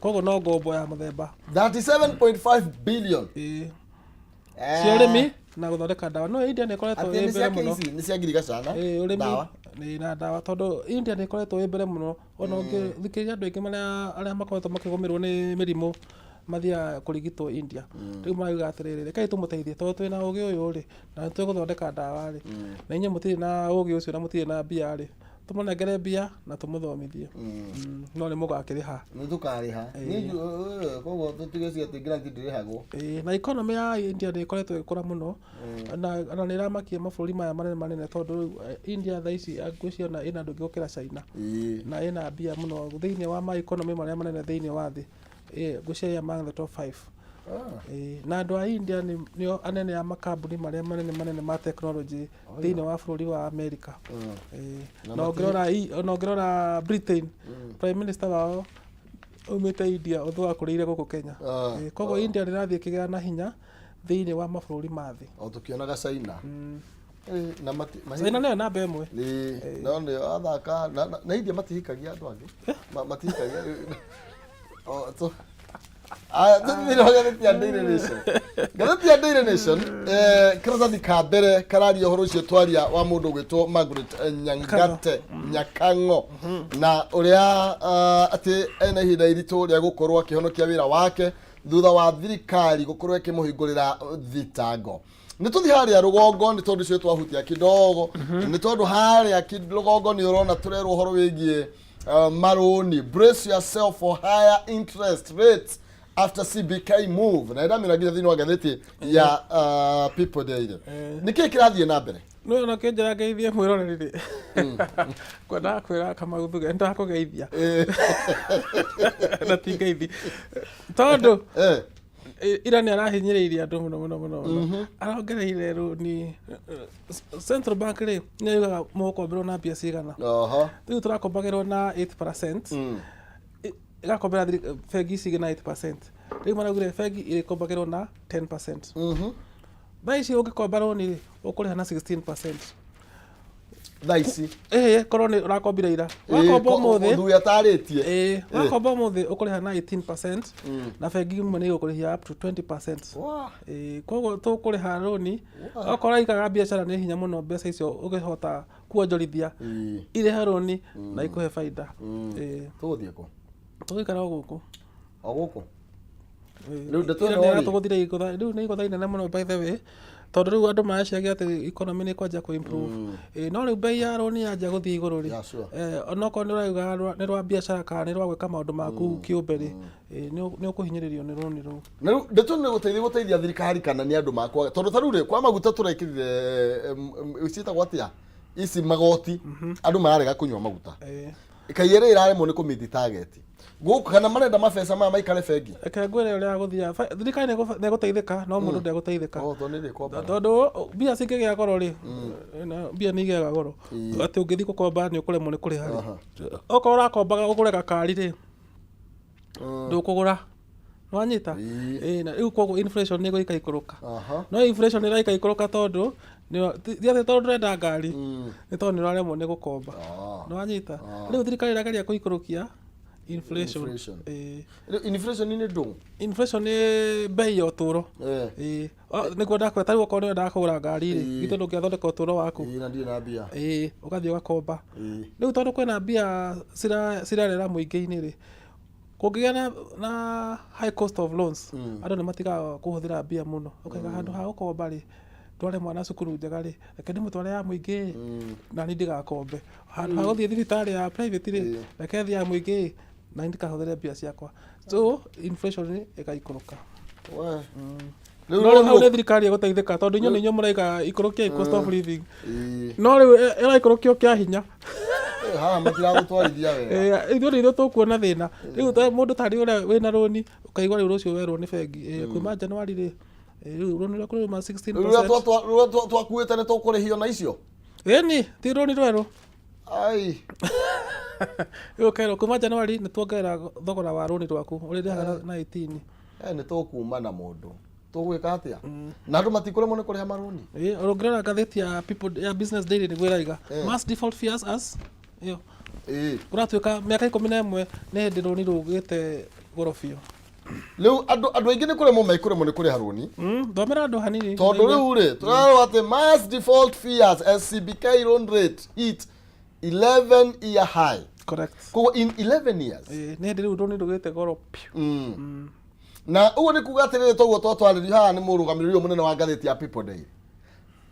Koguo no ngombo ya mũthemba 37.5 billion. Cia ũrĩmi na gũthondeka ndawa. No India nĩ ĩkoretwo ĩ mbere mũno. Nĩ cia ngirigaca na ũrĩmi na ndawa, tondũ India nĩ ĩkoretwo ĩ mbere mũno. Ona ũngĩthikĩrĩria andũ aingĩ arĩa makoretwo makĩgũmĩrwo nĩ mĩrimũ mathiaga kũrigitwo India. Rĩu marauga atĩrĩrĩ, rekei tũmũteithie tondũ twĩna ũgĩ ũyũ rĩ, na nĩtũgũthondeka ndawa rĩ, na inyuĩ mũtirĩ na ũgĩ ũcio na mũtirĩ na mbia rĩ, tũmũnengere mbia na tũmũthomithie. No nĩ mũgakĩrĩha. Nĩ tũkarĩha. Koguo tũtigĩcie atĩ grant ndĩrĩhagwo. Na economy ya India nĩ ĩkoretwo ĩgĩkũra mũno na nĩ ĩramakia mabũrũri maya manene tondũ rĩu India thaa ici ngwĩciona ĩna andũ aingĩ gũkĩra China na ĩna mbia mũno thĩinĩ wa ma economy marĩa manene thĩinĩ wa thĩ. Ngwĩciria among the top 5. Na andũ a India nĩo anene a makambuni marĩa manene ma technology thĩinĩ wa bũrũri wa America. Na ũngĩrora Britain, prime minister wao umĩte India ũthũa kũrĩire gũkũ Kenya. Koguo India nĩrathiĩ ĩkĩgĩa na hinya thĩinĩ wa mabũrũri ma thĩ. O tũkĩonaga China. China nĩyo namba ĩmwe. No nĩ athaka na India matihikagia andũ angĩ. Matihikagia. Ngathĩti ya Daily Nation karatathi ka mbere kararia ũhoro ũcio twaria wa mũndũ ũgwĩtwo Margaret Nyakango na ũrĩa atĩ ena ihinda iritũ rĩa gũkorwo akĩhonokia wĩra wake thutha wa thirikari gũkorwo ĩkĩmũhingũrĩra thitango. Nĩ tũthi harĩa rũgongo nĩ tondũ ũcio twahutia kidogo, nĩ tondũ harĩa rũgongo nĩ ũrona tũrerwo ũhoro wĩgiĩ maroni. Brace yourself for higher interest rates after CBK move. Na ndamira nginya thĩinĩ wa ngathĩti ya People Daily. Nĩkĩ kĩrathiĩ na mbere? No no kĩnjĩra ngeithie mwĩroreri kwenda kwĩra Kamau thuge ndakũgeithia na ti ngeithi tondũ ira nĩ arahinyĩrĩirie andũ mũno arongereire rũni Central Bank rĩ nĩ yugaga mũkomberwo na mbia cigana. Rĩu tũrakombagĩrwo na 8%. Igakombera bengi cigĩ na 8%. Rĩu maraugire bengi ĩrĩkombagĩrwo na 10%. Thaa ici ũngĩkomba rũni ũkũrĩha na 16%. Thaa ici korwo nĩ ũrakombire ira wakomba ũmũthĩ ũndũ yatarĩtie wakomba ũmũthĩ ũkũrĩha na 18% na bengi imwe nĩ igũkũrĩhia up to 20%. Koguo tũkũrĩha rũni okorwo ikaga biacara nĩ hinya mũno mbeca icio ũngĩhota kuonjorithia irĩha rũni na ikũhe baida. Tũgũthiĩ kũ? Tũgĩikara o gũkũ. O gũkũ? Rĩu tũgũthire igũtha rĩu nĩ igũtha inene mũno by the way tondũ rĩu andũ mareciagia atĩ economy nĩ kwanja kũ improve. No rĩu bei ya rũni yanja gũthiĩ igũrũ rĩ onokorwo nĩ ũrauga nĩ rwa biacara kana nĩ rwa gwĩka maũndũ maku kĩũmbe rĩ nĩ ũkũhinyĩrĩrio nĩ rũni rũu. Na rĩu ndeto nĩ gũteithia thirikari kana nĩ andũ makwa tondũ ta rĩu rĩ kwa maguta tũrekĩrire ciĩtagwo atĩa ici magoti andũ mararega kũnyua maguta. Kaiyere iraremwo nĩ kũmiti target. Gũkũ kana marenda mabeca maya maikare bengi. Reke ngwĩre ũrĩa gũthia thirikari nĩ gũteithĩka no mũndũ ndegũteithĩka. Tondũ mbia cingĩgĩa goro rĩ mbia nĩ igĩaga goro atĩ ũngĩthiĩ gũkomba nĩ ũkũremwo nĩ kũrĩha rĩ. Okorwo ũrakombaga ũgũre gakari rĩ ndũkũgũra nĩwanyita. Na rĩu koguo inflation nĩ ĩgũika ikũrũka. No inflation ĩraika ikũrũka tondũ thiatĩ tondũ ndũrenda ngari nĩ tondũ nĩ ũraremwo nĩ gũkomba nĩwanyita. Rĩu thirikari ĩrageria kũikũrũkia inflation. Inflation nĩ ndũ. Inflation nĩ bei ya ũtũũro. Nĩguo ndakwĩra rĩu okorwo nĩ wendaga kũgũra ngari rĩ githĩ ndũngĩathondeka ũtũũro waku. Na ndirĩ na mbia. Ũgathiĩ ũgakomba. Rĩu tondũ kwĩna mbia cirarera mũingĩ-inĩ rĩ kũngĩgĩa na high cost of loans andũ nĩ matigaga kũhũthĩra mbia mũno. Ũkaiga handũ ha gũkomba rĩ tware mwana cukuru njega rĩ reke ndĩmũtware ya mũingĩ na niĩ ndigakombe. Handũ ha gũthiĩ thibitarĩ ya private rĩ reke thiĩ ya mũingĩ na niĩ ndikahũthĩre mbia ciakwa. So inflation ĩgaikũrũka. No nĩ thirikari ĩgũteithĩka tondũ inyuĩ mũraiga ikũrũkia cost of living. No rĩu ĩraikũrũkio kĩa hinya. haha matiragũtwarithia wega. Ithuĩ nĩ ithuĩ tũkuona thĩna. Rĩu mũndũ tarĩ ũrĩa wĩna rũni ũkaigua rĩu rũcio werwo nĩ bengi kuma Januari rĩu rũni rwaku rũma 16%. Rũrĩa twakuĩte nĩ tũkũrĩhio na icio. Ĩni ti rũni rwerũ. Ai. Ũkaĩrwo kuma Januari nĩ tuongerera thogora wa rũni rwaku ũrĩrĩhaga na 18. Nĩ tũkuuma na mũndũ. Tũgwĩka atĩa? Na andũ matikũremwo nĩ kũrĩha marũni. Ũrũngĩrĩra ngathĩti ya Business Daily nĩguo ĩraiga mass default fears as ĩyo. Ũratuĩka mĩaka 11 nĩ hĩndĩ rũni rũgĩte goro biũ. Rĩu andũ aingĩ nĩ kũremwo maikũremwo nĩ kũrĩha rũni. Thomera andũ hanini. Tondũ rĩu rĩ tũrarwo atĩ mass default fears SCBK loan rate hit 11-year high. Correct. Koguo in 11 years. Nĩ hĩndĩ rĩu rũni rũgĩte goro biũ. Na ũguo nĩ kuga atĩrĩrĩ toguo twatwarĩrio haha nĩ mũrũgamĩrĩri mũnene wa ngathĩti ya People Daily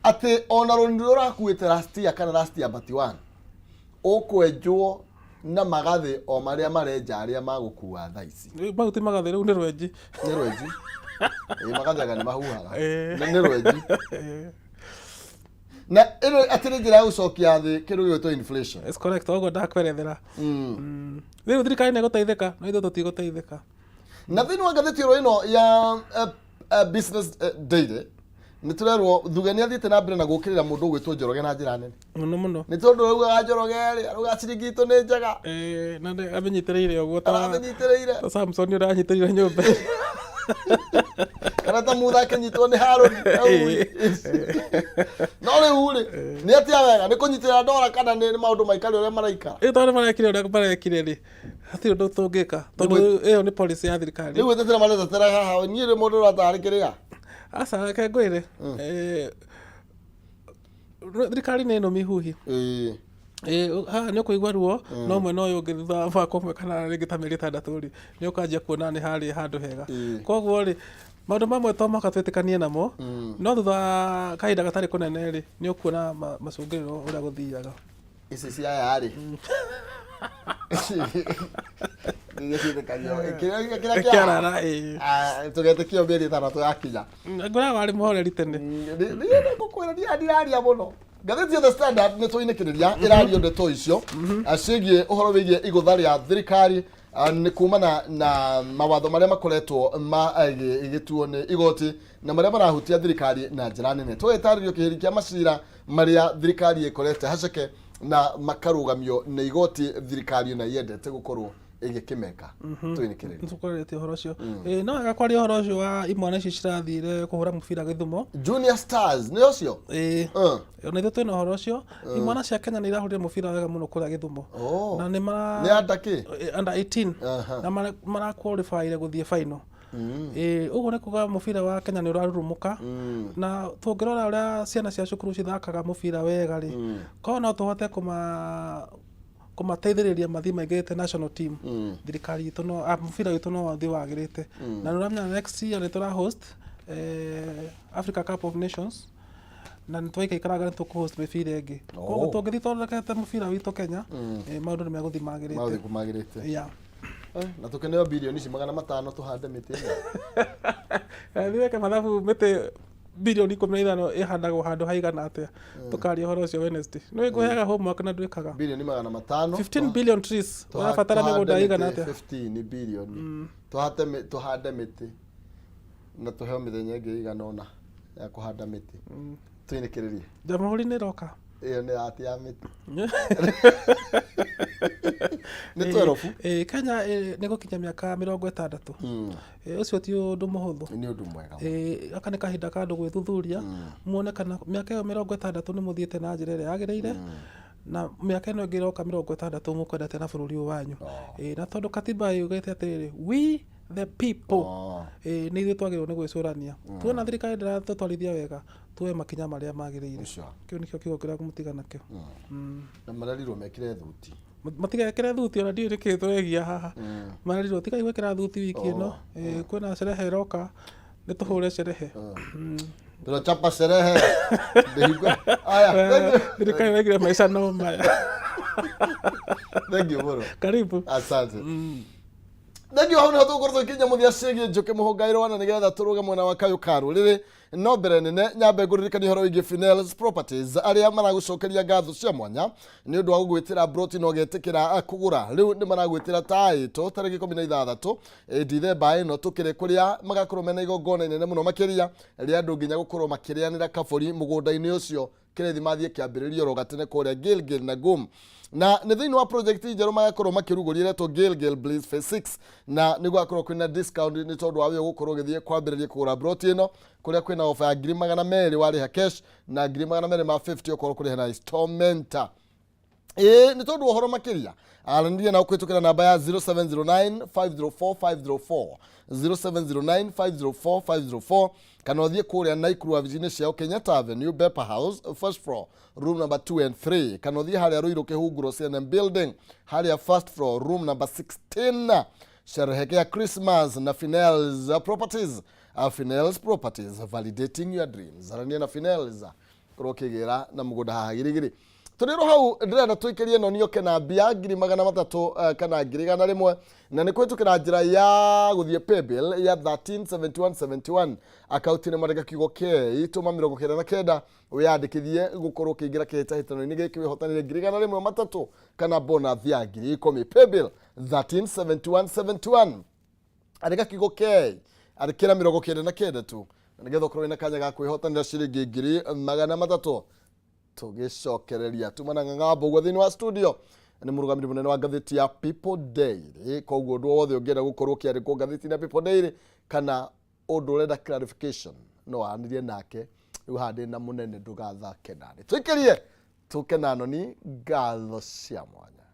atĩ ona rũni rũrĩa ũrakuĩte last year kana last year but one ũkwenjwo na magathĩ o marĩa marenja arĩa magũkua thaa ici. Mau ti magathĩ rĩu nĩ rwenji. Nĩ rwenji. Magathĩaga nĩ mahuhaga. Nĩ rwenji. Na ĩno atĩ nĩ njĩra ya gũcokia thĩ kĩndũ gĩgwĩtwo inflation. It's correct. Oguo ndakwerethera. Rĩu thirikari nĩ ĩgũteithĩka no ithuĩ tũtigũteithĩka. Na thĩinĩ wa ngathĩti ĩno ya Business Daily nĩ tũrerwo Thuge nĩ athiĩte na mbere na gũkĩrĩra mũndũ ũgwĩtwo Njoroge na njĩra nene. Mũno. Nĩ tondũ raugaga Njoroge rĩ arauga ciringi itũ nĩ njega. Na amenyitĩrĩire ũguo amenyitĩrĩire. Samson ũranyitĩrĩire nyũmba. Kana ta mutha akĩnyitwo nĩ Harũni. No rĩu rĩ nĩ atĩa wega nĩ kũnyitĩrĩra ndora kana nĩ maũndũ maikari ũrĩa maraikara. Tondũ marekire ũrĩa marekire rĩ hatirĩ ũndũ tũngĩka tondũ ĩyo nĩ policy ya thirikari. Rĩu wetetera maretetera haha niĩ rĩ mũndũ ũratarĩkĩrĩa. Aca reke ngwĩre thirikari nĩ ĩno mĩhuhi. Haha nĩ ũkũigua ruo no ũmwe no ũyũ ũngĩ thutha wa mwaka ũmwe kana rĩngĩ ta mĩeri 6 rĩ nĩ ũkanjia kuona nĩ harĩ handũ hega. Koguo rĩ maũndũ mamwe to mũhaka twĩtĩkanie namo no thutha wa kahinda gatarĩ kũnene rĩ nĩ ũkuona macũngĩrĩro ũrĩa gũthiaga. Ici cia yarĩ. Tũgetĩkio mĩeri 6 yakinya. Ngũra warĩ mũhoreri tene. Ngũkwĩra ndiraria mũno. Ngathĩti ya The Standard nĩ tũinĩkĩrĩria ĩraria ndeto icio ciĩgiĩ ũhoro wĩgiĩ igũtha rĩa thirikari nĩ kumana na mawatho marĩa makoretwo igĩtuo nĩ igoti na marĩa marahutia thirikari na njĩra nene. Tũgĩtarĩrio kĩhĩri kĩa macira marĩa thirikari ĩkorete haceke na makarũgamio na igoti thirikari na yendete gũkorwo ĩgĩkĩmeka. Tũinĩkĩrĩria. Tũkorete ũhoro ũcio. No wega kwaria ũhoro ũcio wa imwana ici cirathire kũhũra mũbira Gĩthumo. Junior Stars nĩ ũcio? Na ithuĩ twĩna ũhoro ũcio. Imwana cia Kenya nĩ irahũrire mũbira wega mũno kũrĩa Gĩthumo. Na nĩ under kĩ? Under 18. Na maraqualifyire gũthiĩ final. Ũguo nĩ kuga mũbira wa Kenya nĩ ũrarurumũka na tũngĩrora ũrĩa ciana cia cukuru cithakaga mũbira wega rĩ korwo no tũhote kũmateithĩrĩria mathiĩ maigĩte national team thirikari itũ no mũbira witũ no wathiĩ wagĩrĩte na nĩũramenya next year nĩ tũra host Africa Cup of Nations na nĩtwaikaraga nĩ tũkũhost mĩbira ĩngĩ koguo tũngĩthiĩ twathondekete mũbira witũ Kenya maũndũ nĩ megũthiĩ magĩrĩte. Na tũkeneo bilioni ici 500 tũhande mĩtĩ. Thiweke mathabu mĩtĩ bilioni 15 ĩhandagwo handũ haigana atĩa tũkaria ũhoro ũcio Wednesday. Nĩ ngũheaga homework na ndwĩkaga. Bilioni 500. 15 billion trees. Ũrabatara mĩgũnda ĩigana atĩa? 15 bilioni. Tũhande mĩtĩ na tũheo mĩthenya ĩngĩ ĩigana ũna ya kũhanda mĩtĩ. Twĩnĩkĩrĩrie. Jamhuri nĩ roka. Iyo nĩ ati ya mĩtĩ. Nĩ 12. Kenya nĩ gũkinya mĩaka 60. Ũcio ti ũndũ mũhũthũ. Nĩ ũndũ mwega. Aka nĩ kahinda ka andũ gwĩthuthuria muone kana mĩaka ĩyo 60 nĩ mũthiĩte na njĩra ĩrĩa yagĩrĩire na mĩaka ĩno ĩngĩ ĩroka 60 mũkwendete na bũrũri ũyũ wanyu. Na tondũ katiba yugĩte atĩrĩrĩ we the people nĩ ithuĩ twagĩrĩirwo nĩ gwĩcũrania tuona thirikari ndĩratũtwarithia wega tuoe makinya marĩa magĩrĩire. Kĩu nĩkĩo kiugo kĩrĩa mũtiga nakĩo. Na marerirwo mekĩre thuti. Matigekĩre thuti ona ndiũĩ nĩkĩ tũregia haha. Marerirwo tigai gwĩkĩra thuti wiki ĩno kwĩna sherehe ĩroka nĩ tũhũre sherehe. Tunachapa sherehe. Aya. Thirikari wegire maisha noma. Thank you bro. Karibu. Asante. Thagi hau niho tugukorwo tukinya muthia ciĩgiĩ Njũkĩ Mũhũngaĩrwo na nĩgetha tũrũge mwena wa Kayũ Karũ rĩrĩ no mbere nene nyambe ngũririkania ũhoro wĩgiĩ Finels Properties arĩa maragũcokeria ngatho cia mwanya nĩ ũndũ wa gũgwĩtĩra broti na ũgetĩkĩra kũgũra. Rĩu nĩ maragwĩtĩra taĩtũ tarĩki 16 Dithemba ĩno tũkĩrĩ kũrĩa magakorwo mena igongona inene mũno makĩria rĩa andũ nginya gũkorwo makĩrĩanĩra kabũri mũgũnda-inĩ ũcio kĩrĩthi mathiĩ kĩambĩrĩrio ro gatene kũrĩa Gilgil na Gum. Na nĩ thĩinĩ wa project njerũ magakorwo makĩrugũria iretwo Gilgil Bliss Phase 6 na nĩ gwakorwo kwĩna discount nĩ tondũ wa wĩyo gũkorwo ũgĩthiĩ kwambĩrĩria kũgũra broti ĩno kũrĩa kwĩna ofa ya 200,000 warĩha cash na 250,000 okorwo kũrĩha na installment. Nĩ tondũ ũhoro makĩria aranĩria na ũkwĩtũkĩra namba ya 0709 504 504 0709 504 504 kana ũthiĩ kũrĩa Naikuru wabici-inĩ ciao Kenyatta Avenue Bepa House first floor room number 2 and 3 kana ũthiĩ harĩa Ruiru Kĩhunguro CNN building harĩa first floor room number 16. Sherehekea Christmas na Finels Properties. Finels Properties, validating your dreams. Arania na Finels korwo kĩgĩra na mũgũnda haha gĩrĩgĩrĩ. Tũrĩrwo hau ndĩrenda tũikĩrie no nĩoke na mbia 300 kana 100 na nĩ kwĩtũkĩra njĩra ya gũthiĩ paybill ya 137171 akaunti-inĩ marega kiugo ke itũma 99 wĩyandĩkithie gũkorwo ũkĩingĩra kĩhĩtahĩtano-inĩ gĩkĩ wĩhotanĩre 103 kana bonus ya 10,000 paybill 137171 arega kiugo ke arĩkĩra 99 tu na nĩgetha ũkorwo wĩna kanya ga kwĩhotanĩra ciringi 300 tũgĩcokereria tumana ng'ambo gwa thĩinĩ wa studio nĩ mũrũgamĩrĩri mũnene wa ngathĩti ya People Daily. Koguo ũndũ wothe ũngĩenda gũkorwo ũkĩandĩkwo ngathĩti-inĩ ya People Daily kana ũndũ ũrenda clarification no waranĩrie nake rĩu haha ndĩ na mũnene ndũgathake nani. Tũikĩrie tũke na Anoni ngatho cia mwanya.